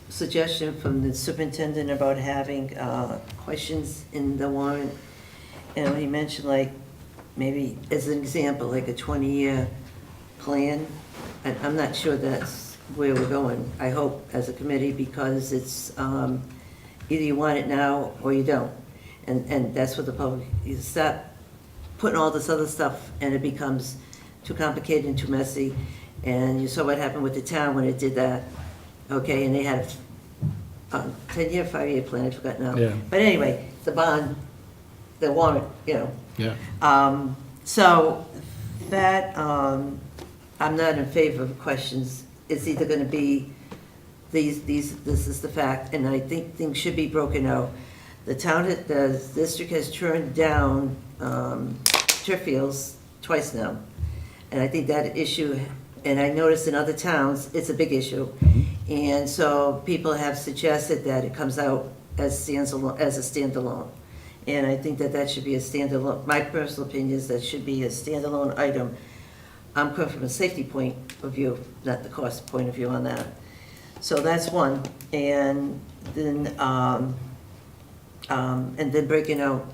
suggestion from the superintendent about having questions in the warrant, and he mentioned like, maybe as an example, like a 20-year plan. I'm not sure that's where we're going, I hope, as a committee, because it's either you want it now or you don't. And that's what the public, you start putting all this other stuff and it becomes too complicated and too messy. And you saw what happened with the town when it did that, okay, and they had a 10-year, 5-year plan, I forgot now. Yeah. But anyway, the bond, the warrant, you know. Yeah. So that, I'm not in favor of questions. It's either gonna be this is the fact, and I think things should be broken out. The district has turned down turf fields twice now. And I think that issue, and I noticed in other towns, it's a big issue. And so people have suggested that it comes out as a standalone. And I think that should be a standalone, my personal opinion is that should be a standalone item. I'm coming from a safety point of view, not the cost point of view on that. So that's one. And then breaking out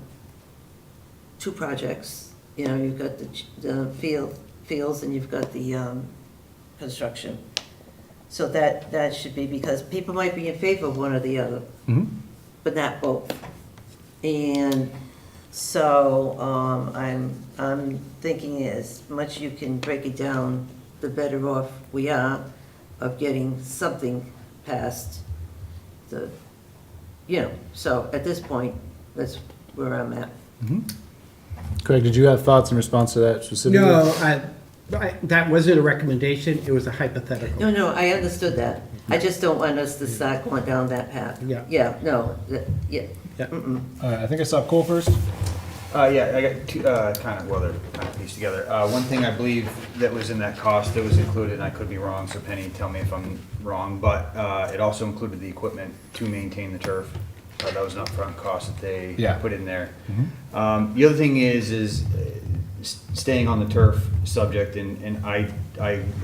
two projects. You know, you've got the fields and you've got the construction. So that should be, because people might be in favor of one or the other, but not both. And so I'm thinking as much you can break it down, the better off we are of getting something passed. So at this point, that's where I'm at. Craig, did you have thoughts in response to that specifically? No, that wasn't a recommendation, it was a hypothetical. No, I understood that. I just don't want us to start going down that path. Yeah. Yeah, no, yeah. Yeah. Mm-mm. I think I saw Cole first. Yeah, I got two, they're kind of pieced together. One thing I believe that was in that cost that was included, and I could be wrong, so Penny, tell me if I'm wrong, but it also included the equipment to maintain the turf. That was an upfront cost that they put in there. The other thing is staying on the turf subject, and I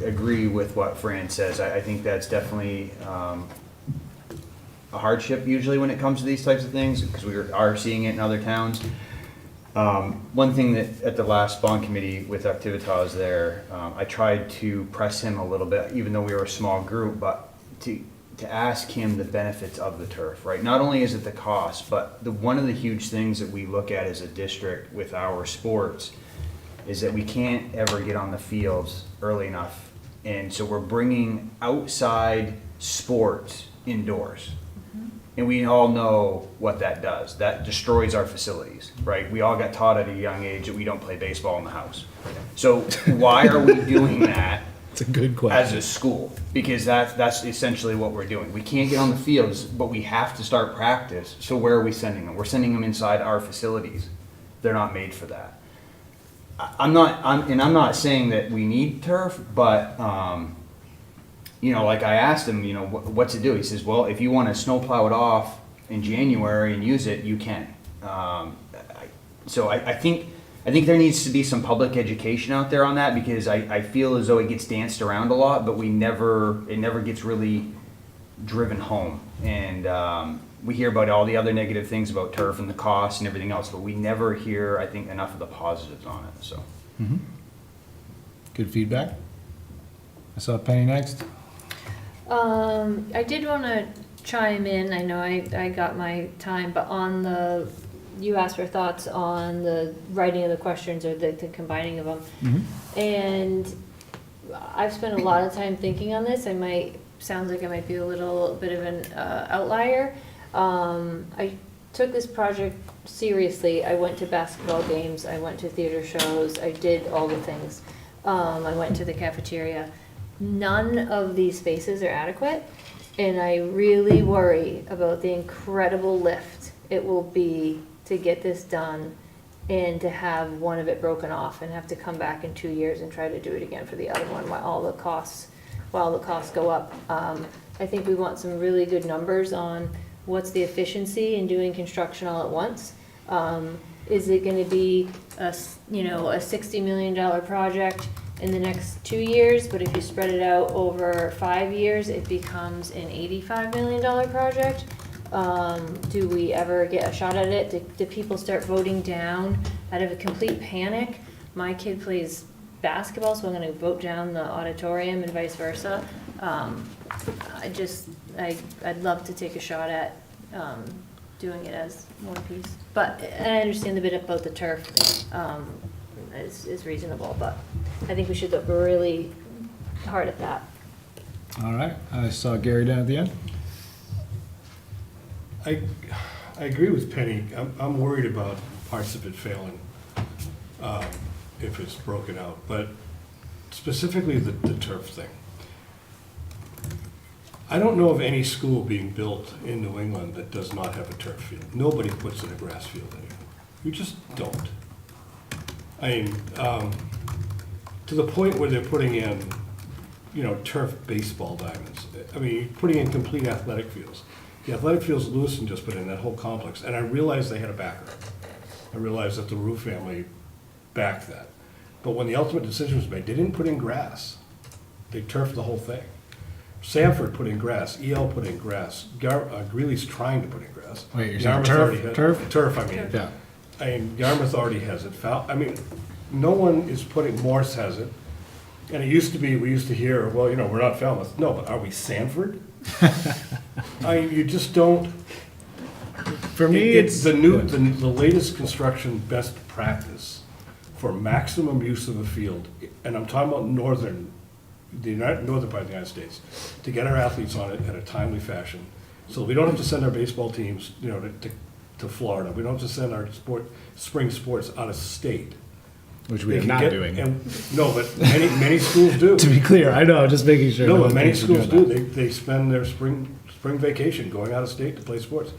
agree with what Fran says. I think that's definitely a hardship usually when it comes to these types of things, because we are seeing it in other towns. One thing that at the last bond committee with Activitas there, I tried to press him a little bit, even though we were a small group, but to ask him the benefits of the turf, right? Not only is it the cost, but one of the huge things that we look at as a district with our sports is that we can't ever get on the fields early enough. And so we're bringing outside sports indoors. And we all know what that does. That destroys our facilities, right? We all got taught at a young age that we don't play baseball in the house. So why are we doing that? It's a good question. As a school? Because that's essentially what we're doing. We can't get on the fields, but we have to start practice. So where are we sending them? We're sending them inside our facilities. They're not made for that. I'm not saying that we need turf, but like I asked him, what's it do? He says, well, if you want to snowplow it off in January and use it, you can. So I think I think there needs to be some public education out there on that, because I feel as though it gets danced around a lot, but it never gets really driven home. And we hear about all the other negative things about turf and the cost and everything else, but we never hear, I think, enough of the positives on it, so. Good feedback. I saw Penny next. I did want to chime in. I know I got my time, but you asked for thoughts on the writing of the questions or the combining of them. And I've spent a lot of time thinking on this. Sounds like I might be a little bit of an outlier. I took this project seriously. I went to basketball games. I went to theater shows. I did all the things. I went to the cafeteria. None of these spaces are adequate, and I really worry about the incredible lift it will be to get this done and to have one of it broken off and have to come back in 2 years and try to do it again for the other one while the costs go up. I think we want some really good numbers on what's the efficiency in doing construction all at once. Is it going to be a $60 million project in the next 2 years, but if you spread it out over 5 years, it becomes an $85 million project? Do we ever get a shot at it? Do people start voting down out of a complete panic? My kid plays basketball, so I'm going to vote down the auditorium and vice versa. I'd love to take a shot at doing it as one piece. But I understand the bit about the turf is reasonable, but I think we should look really hard at that. All right. I saw Gary down at the end. I agree with Penny. I'm worried about parts of it failing if it's broken out, but specifically the turf thing. I don't know of any school being built in New England that does not have a turf field. Nobody puts in a grass field anymore. You just don't. I mean, to the point where they're putting in, turf baseball diamonds. I mean, you're putting in complete athletic fields. The athletic fields Lewiston just put in, that whole complex, and I realized they had a backer. I realized that the Roof family backed that. But when the ultimate decision was made, they didn't put in grass. They turfed the whole thing. Sanford put in grass, EL put in grass, Greeley's trying to put in grass. Wait, you're saying Yarmouth already has- turf? Turf, I mean. Yeah. I mean, Yarmouth already has it. No one is putting, Morse has it. And it used to be, we used to hear, well, we're not Falmouth. No, but are we Sanford? I mean, you just don't. For me, It's the latest construction best practice for maximum use of a field, and I'm talking about northern part of the United States, to get our athletes on it in a timely fashion. So we don't have to send our baseball teams, to Florida. We don't have to send our spring sports out of state. Which we They are can not get- doing. No, but many schools do. To be clear, I know, just making sure. No, no but one many thinks we're schools doing do. that. They spend their spring vacation going out of state to play sports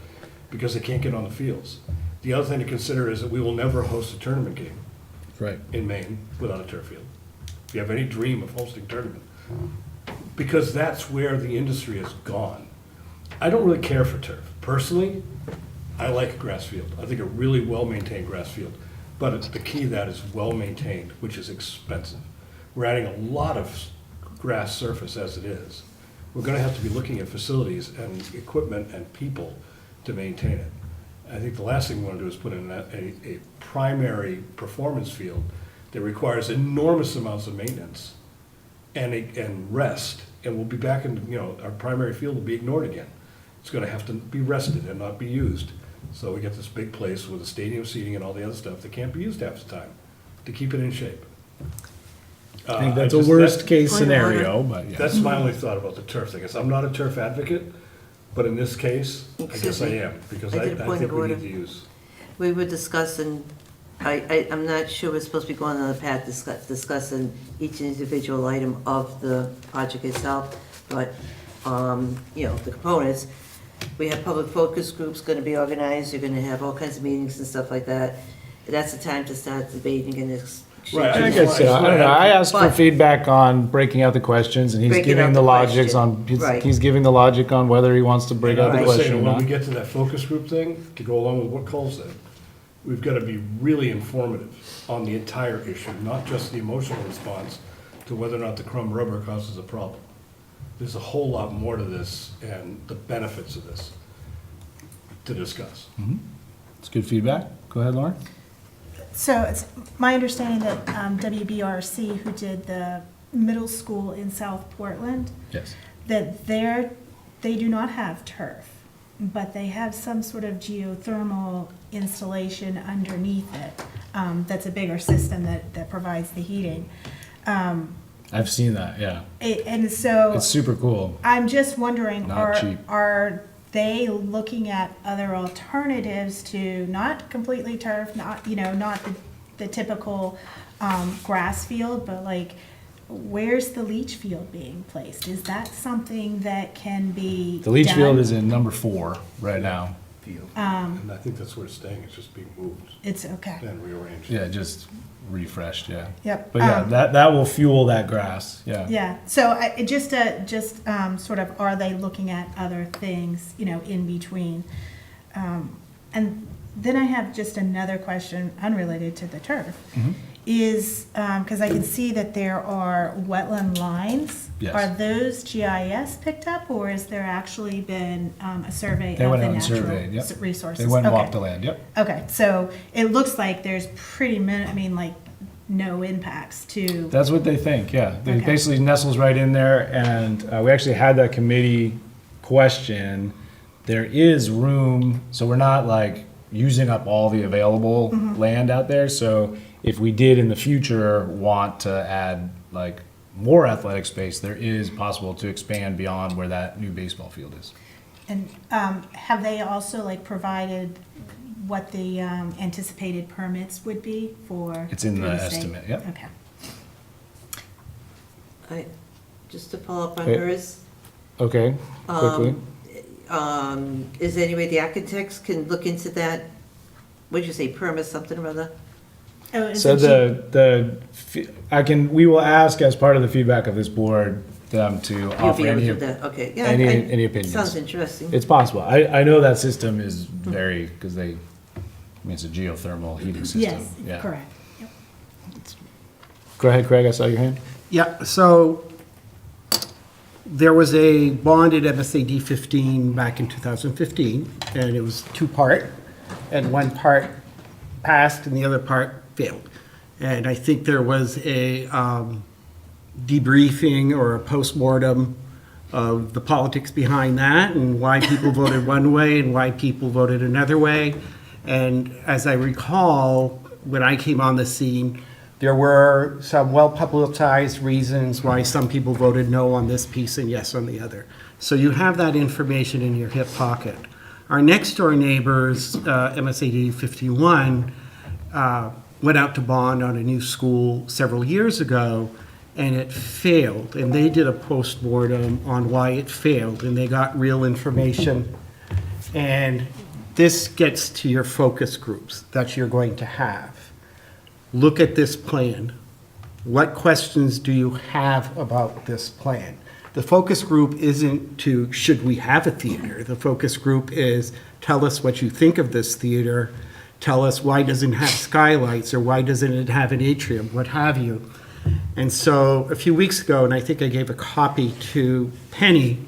because they can't get on the fields. The other thing to consider is that we will never host a tournament game Right. in Maine without a turf field. If you have any dream of hosting a tournament, because that's where the industry has gone. I don't really care for turf. Personally, I like a grass field. I think a really well-maintained grass field. But the key to that is well-maintained, which is expensive. We're adding a lot of grass surface as it is. We're gonna have to be looking at facilities and equipment and people to maintain it. I think the last thing we wanna do is put in a primary performance field that requires enormous amounts of maintenance and rest, and we'll be back in, our primary field will be ignored again. It's gonna have to be rested and not be used. So we get this big place with a stadium seating and all the other stuff that can't be used half the time to keep it in shape. I think that's a worst case scenario, but yeah. That's my only thought about the turf thing. I'm not a turf advocate, but in this case, I guess I am, because I did a point think of we order. need to use. We were discussing, I'm not sure we're supposed to be going on the path discussing each individual item of the project itself, but, the components. We have public focus groups going to be organized, you're going to have all kinds of meetings and stuff like that. That's the time to start debating and Right, I guess so. I don't know. I asked for But- feedback on breaking out the questions, and he's Breaking giving out the the logics question. on. Right. He's giving the logic on whether he wants to break out the I was saying, question or when we not. get to that focus group thing, to go along with what Cole said, we've got to be really informative on the entire issue, not just the emotional response to whether or not the crumb rubber causes a problem. There's a whole lot more to this and the benefits of this to discuss. It's good feedback. Go ahead, Lauren. So it's my understanding that WBRC, who did the middle school in South Portland, Yes. that they do not have turf, but they have some sort of geothermal installation underneath it. That's a bigger system that provides the heating. I've seen that, yeah. And so It's super cool. I'm just wondering, Not cheap. are they looking at other alternatives to not completely turf, not the typical grass field, but like, where's the leach field being placed? Is that something that can be The leach done? field is in number 4 right now. And I think that's where it's staying, it's just being moved It's okay. and rearranged. Yeah, just refreshed, yeah. Yep. But yeah, that will fuel that grass, yeah. Yeah, so sort of, are they looking at other things, in between? And then I have just another question unrelated to the turf. Is, because I can see that there are wetland lines. Yes. Are those GIS picked up, or has there actually been a survey They of went the out and natural surveyed, yep. resources? They went and Okay. walked the land, yep. Okay, so it looks like there's no impacts to. That's what they think, yeah. It Okay. basically nestles right in there, and we actually had that committee question. There is room, so we're not like using up all the available land out there. So if we did in the future want to add like more athletic space, there is possible to expand beyond where that new baseball field is. And have they also provided what the anticipated permits would be for? It's in through the state? estimate, yep. Okay. Just to follow up on Okay. hers. Okay, quickly. Is there any way the architects can look into that? What'd you say, permit something or other? So we will ask as part of the feedback of this board, them to You'll offer be able any, to do that, okay. Yeah, any opinions. Sounds interesting. It's possible. I know that system is very, because it's a geothermal heating system. Yes, Yeah. correct. Go ahead, Craig, I saw your hand. Yeah, so there was a bond at MSAD 15 back in 2015, and it was two-part, and one part passed and the other part failed. And I think there was a debriefing or a postmortem of the politics behind that and why people voted one way and why people voted another way. And as I recall, when I came on the scene, there were some well-publicized reasons why some people voted no on this piece and yes on the other. So you have that information in your hip pocket. Our next-door neighbors, MSAD 51, went out to bond on a new school several years ago, and it failed. And they did a postmortem on why it failed, and they got real information. And this gets to your focus groups that you're going to have. Look at this plan. What questions do you have about this plan? The focus group isn't to, should we have a theater? The focus group is, tell us what you think of this theater. Tell us why doesn't it have skylights, or why doesn't it have an atrium, what have you. And so a few weeks ago, and I think I gave a copy to Penny,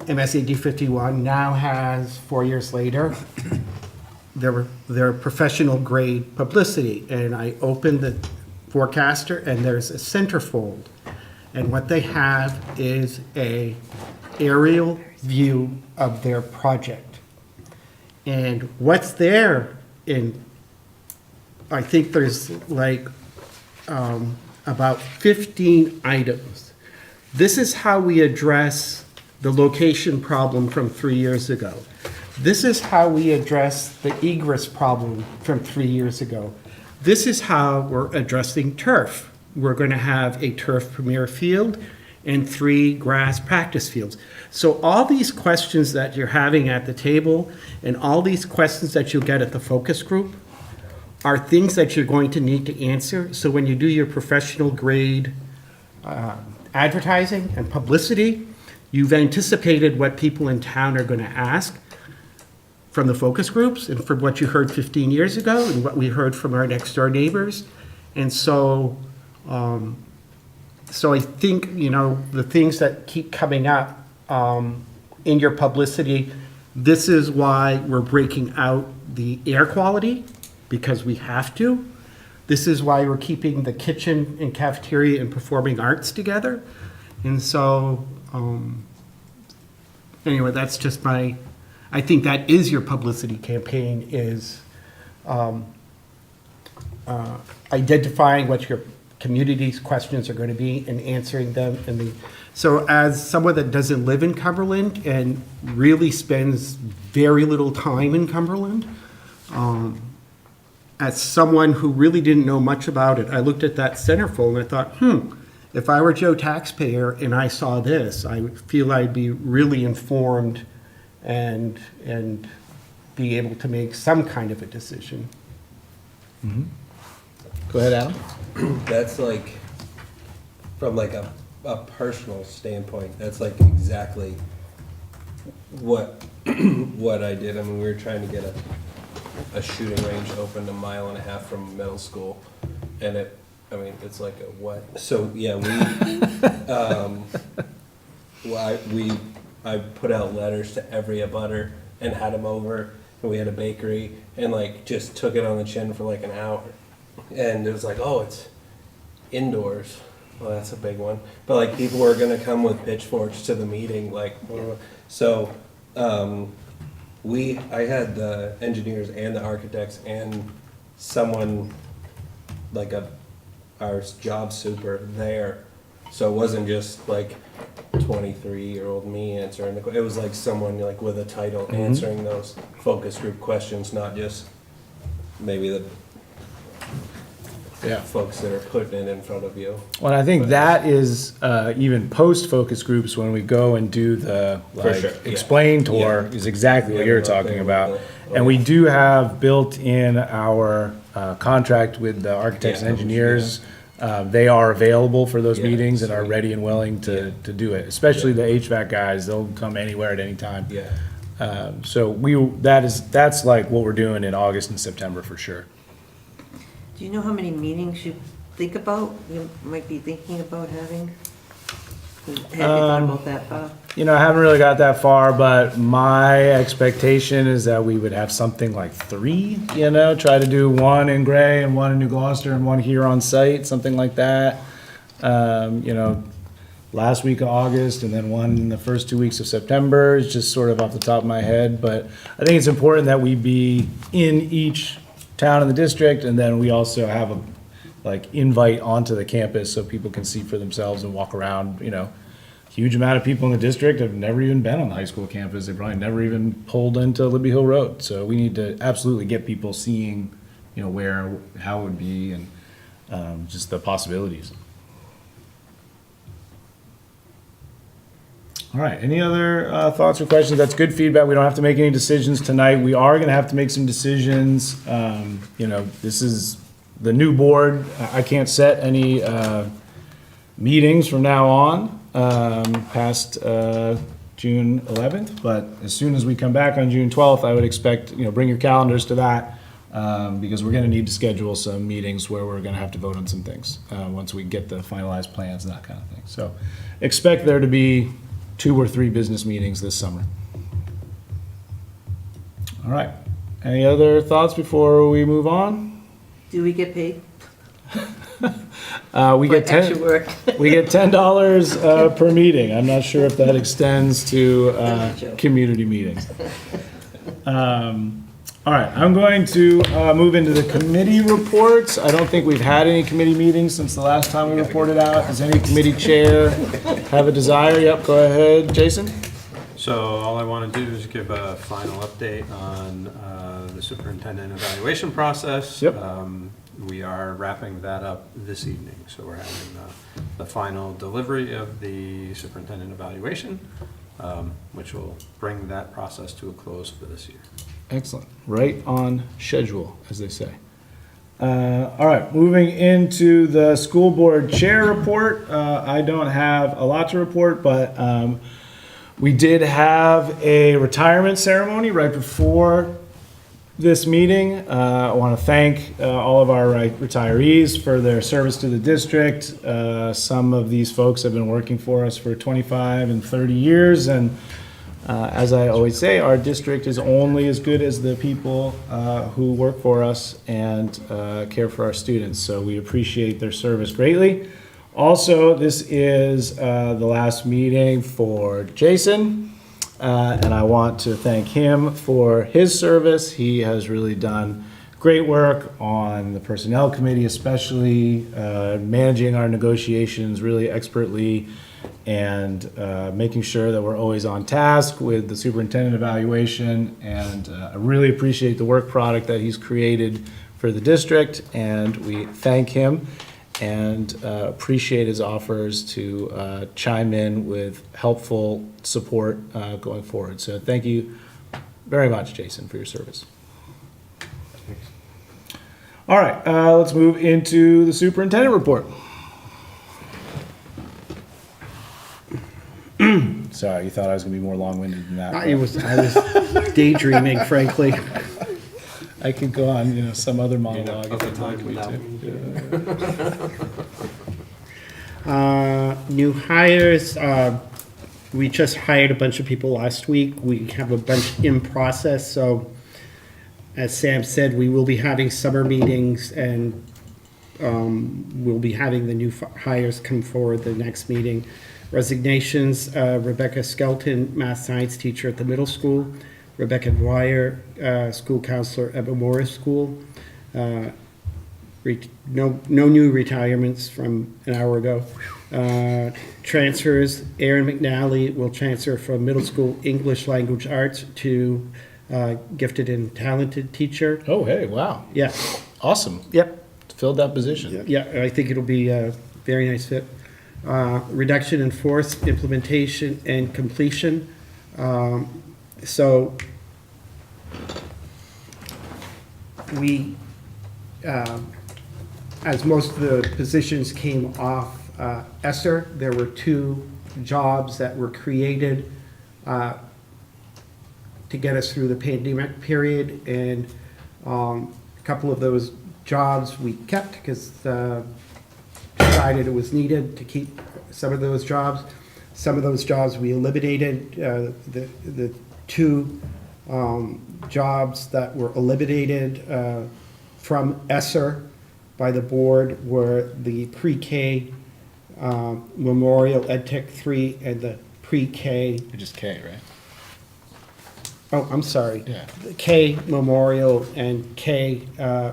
MSAD 51 now has, 4 years later, their professional grade publicity. And I opened the forecaster and there's a centerfold. And what they have is a aerial view of their project. And what's there I think there's about 15 items. This is how we address the location problem from 3 years ago. This is how we address the egress problem from 3 years ago. This is how we're addressing turf. We're going to have a turf premier field and 3 grass practice fields. So all these questions that you're having at the table and all these questions that you'll get at the focus group are things that you're going to need to answer. So when you do your professional grade advertising and publicity, you've anticipated what people in town are going to ask. from the focus groups and from what you heard 15 years ago and what we heard from our next door neighbors. And so, so I think, you know, the things that keep coming up in your publicity, this is why we're breaking out the air quality, because we have to. This is why we're keeping the kitchen and cafeteria and performing arts together. And so, anyway, that's just my, I think that is your publicity campaign, is identifying what your community's questions are going to be and answering them. So as someone that doesn't live in Cumberland and really spends very little time in Cumberland, as someone who really didn't know much about it, I looked at that centerfold and I thought, if I were Joe taxpayer and I saw this, I feel I'd be really informed and be able to make some kind of a decision. Go ahead, Adam. That's like, from like a personal standpoint, that's like exactly what I did. I mean, we were trying to get a shooting range opened 1.5 miles from middle school, and it's like a what? So yeah, I put out letters to every abutter and had them over, and we had a bakery, and like just took it on the chin for like an hour, and it was like, oh, it's indoors. Well, that's a big one. But like people were gonna come with pitchforks to the meeting, like so. I had the engineers and the architects and someone like our job super there. So it wasn't just like 23-year-old me answering it was like someone like with a title answering those focus group questions, not just maybe the folks that are putting it in front of you. Well, I think that is even post focus groups, when we go and do the explain tour, is exactly what you're talking about. And we do have built in our contract with the architects and engineers. They are available for those meetings and are ready and willing to do it. Especially the HVAC guys; they'll come anywhere at any time. So that's like what we're doing in August and September for sure. Do you know how many meetings you think about, you might be thinking about having? Have you thought about that far? You know, I haven't really got that far, but my expectation is that we would have something like 3, you know, try to do 1 in Gray and 1 in New Gloucester and 1 here on site, something like that. You know, last week of August and then 1 in the first 2 weeks of September is just sort of off the top of my head. But I think it's important that we be in each town in the district, and then we also have a invite onto the campus so people can see for themselves and walk around. You know, huge amount of people in the district have never even been on the high school campus. They probably never even pulled into Libby Hill Road. So we need to absolutely get people seeing, you know, where, how it would be, and just the possibilities. All right, any other thoughts or questions? That's good feedback. We don't have to make any decisions tonight. We are gonna have to make some decisions. You know, this is the new board. I can't set any meetings from now on past June 11th, but as soon as we come back on June 12th, I would expect, you know, bring your calendars to that, because we're gonna need to schedule some meetings where we're gonna have to vote on some things once we get the finalized plans and that kind of thing. So expect there to be 2 or 3 business meetings this summer. All right. Any other thoughts before we move on? Do we get paid? We get $10 per meeting. I'm not sure if that extends to community meetings. All right, I'm going to move into the committee reports. I don't think we've had any committee meetings since the last time we reported out. Does any committee chair have a desire? Yep, go ahead, Jason. So all I want to do is give a final update on the superintendent evaluation process. Yep. We are wrapping that up this evening. So we're having the final delivery of the superintendent evaluation, which will bring that process to a close for this year. Excellent. Right on schedule, as they say. All right, moving into the school board chair report. I don't have a lot to report, but We did have a retirement ceremony right before this meeting. I want to thank all of our retirees for their service to the district. Some of these folks have been working for us for 25 and 30 years, and as I always say, our district is only as good as the people who work for us and care for our students. So we appreciate their service greatly. Also, this is the last meeting for Jason, and I want to thank him for his service. He has really done great work on the Personnel Committee, especially managing our negotiations really expertly and making sure that we're always on task with the superintendent evaluation. And I really appreciate the work product that he's created for the district, and we thank him and appreciate his offers to chime in with helpful support going forward. So thank you very much, Jason, for your service. All right, let's move into the superintendent report. Sorry, you thought I was going to be more long-winded than that. I was daydreaming, frankly. I could go on, some other monologue if you'd like me to. New hires, we just hired a bunch of people last week. We have a bunch in process, so as Sam said, we will be having summer meetings, and we'll be having the new hires come forward the next meeting. Resignations, Rebecca Skelton, math science teacher at the middle school. Rebecca Dwyer, school counselor at Memorial School. No new retirements from an hour ago. Transfers, Aaron McNally will transfer from middle school English language arts to gifted and talented teacher. Oh, hey, wow. Yeah. Awesome. Yep. Filled that position. Yeah, I think it'll be a very nice fit. Reduction in force, implementation, and completion. So we, as most of the positions came off ESSER, there were 2 jobs that were created to get us through the pandemic period, and a couple of those jobs we kept because decided it was needed to keep some of those jobs. Some of those jobs we eliminated. The 2 jobs that were eliminated from ESSER by the board were the pre-K Memorial EdTech 3 and the pre-K. Just K, right? Oh, I'm sorry. Yeah. The K Memorial and K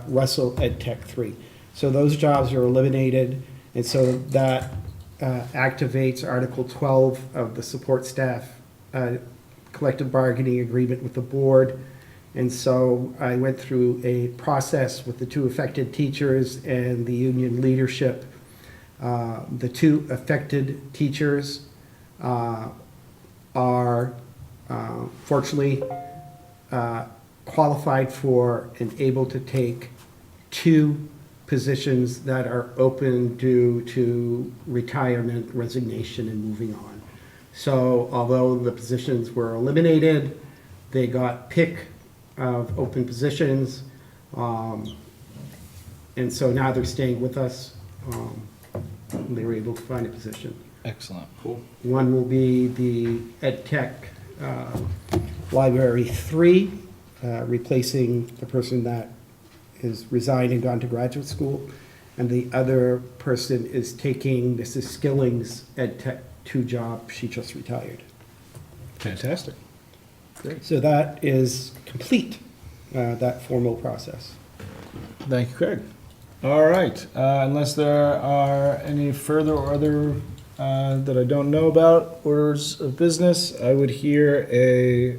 Russell EdTech 3. So those jobs are eliminated, and so that activates Article 12 of the support staff collective bargaining agreement with the board. And so I went through a process with the 2 affected teachers and the union leadership. The 2 affected teachers are fortunately qualified for and able to take 2 positions that are open due to retirement, resignation, and moving on. So although the positions were eliminated, they got pick of open positions, and so now they're staying with us. They were able to find a position. Excellent. Cool. One will be the EdTech Library 3, replacing the person that is resigned and gone to graduate school. And the other person is taking Mrs. Skilling's EdTech 2 job. She just retired. Fantastic. Great. So that is complete, that formal process. Thank you, Craig. All right, unless there are any further or other that I don't know about orders of business, I would hear a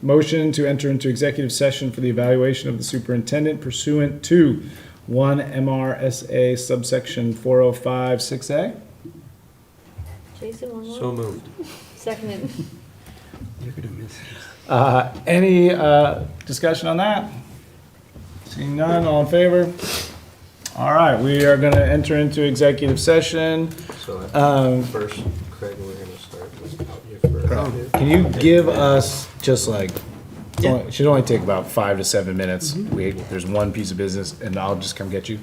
motion to enter into executive session for the evaluation of the superintendent pursuant to 1 MRSA subsection 4056A. Jason, one more? So moved. Seconded. You're gonna miss Any discussion on that? Seeing none, all in favor? All right, we are going to enter into executive session. So Um, first, Craig, we're going to start. Can you give us just like, it should only take about 5 to 7 minutes. There's one piece of business and I'll just come get you.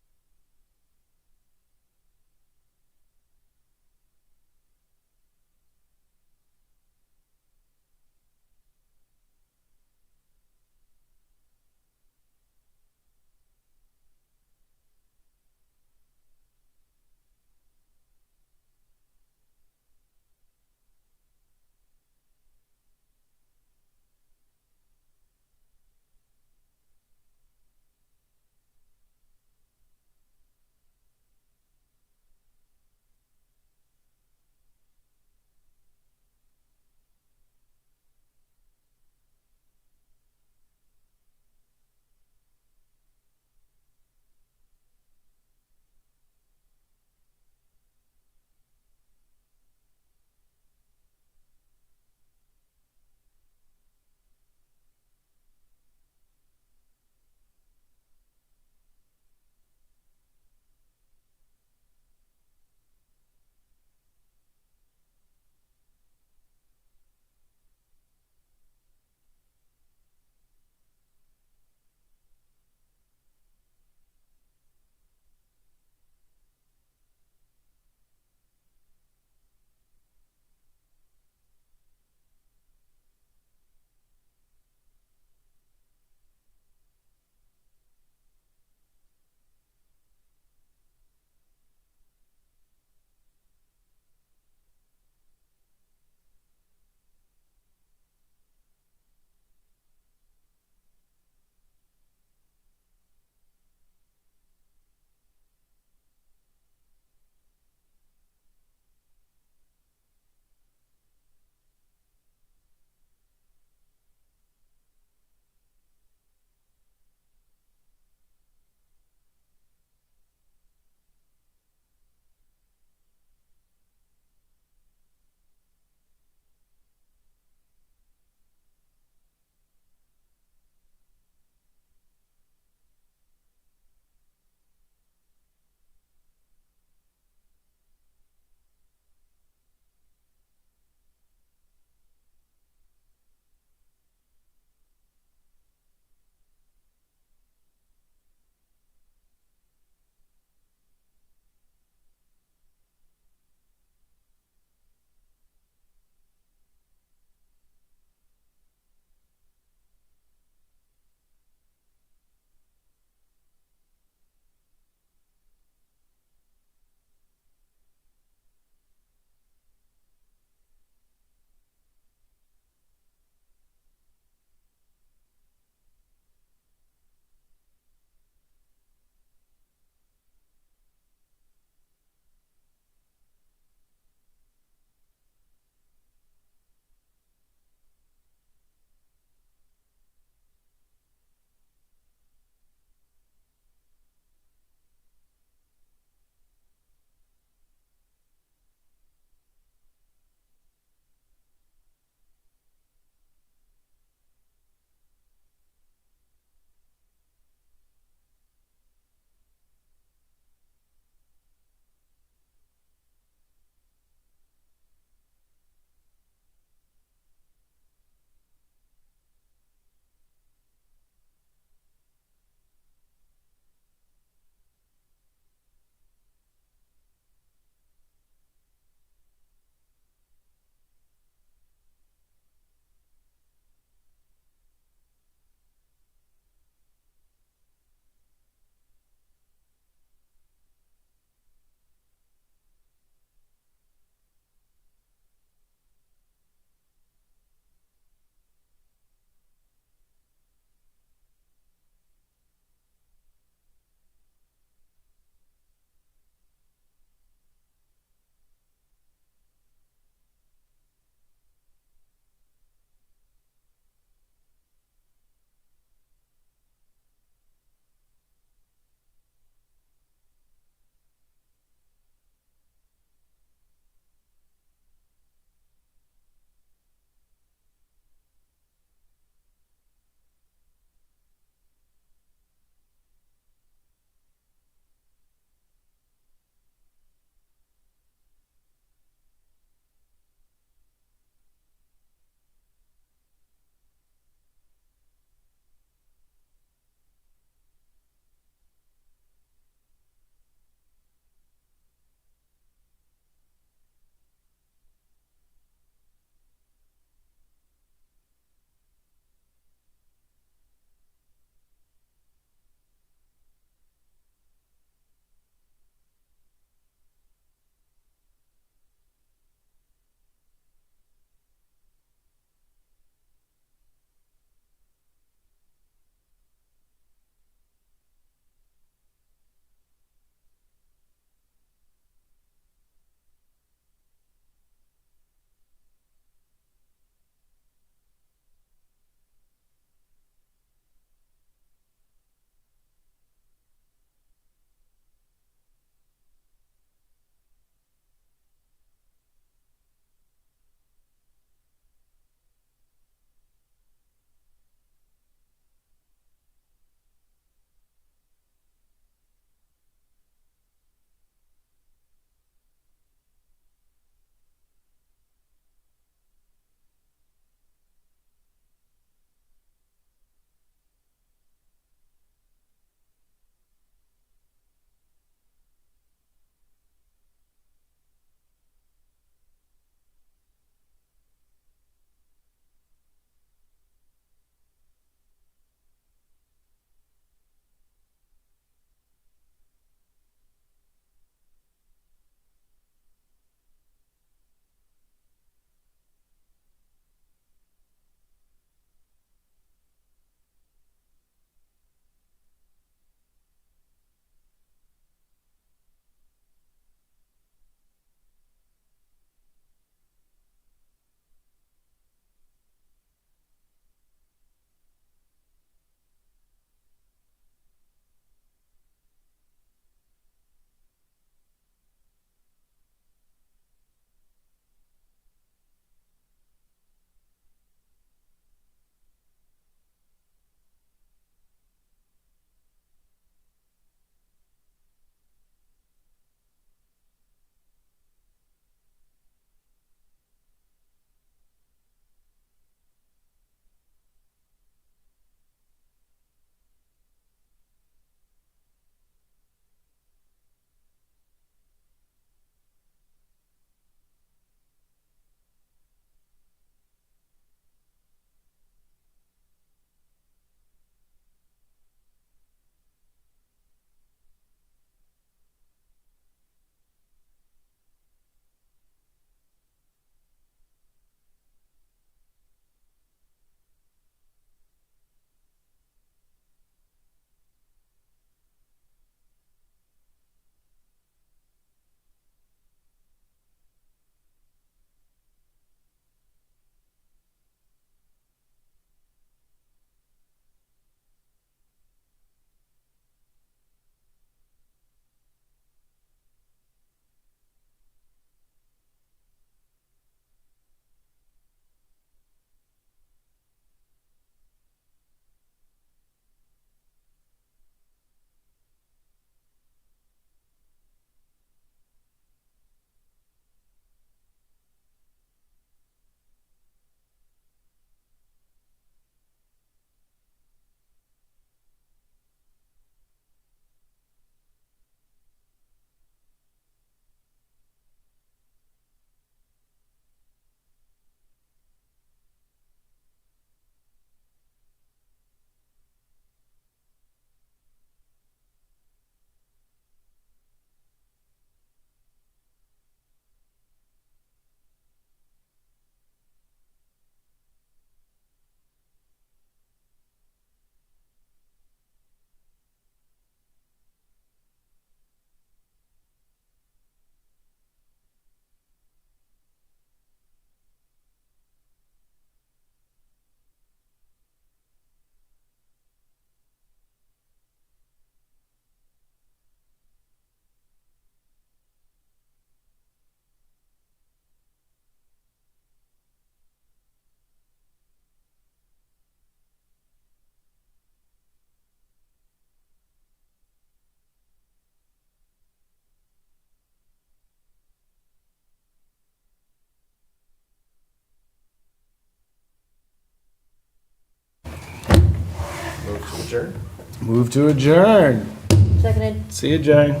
adjourn. Move to adjourn. Seconded. See you, Jay.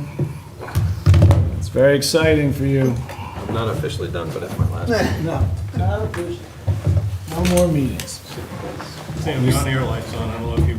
It's very exciting for you. I'm not officially done, but it's my last. No. No more meetings. Sam, the on-air light's on. I don't know if you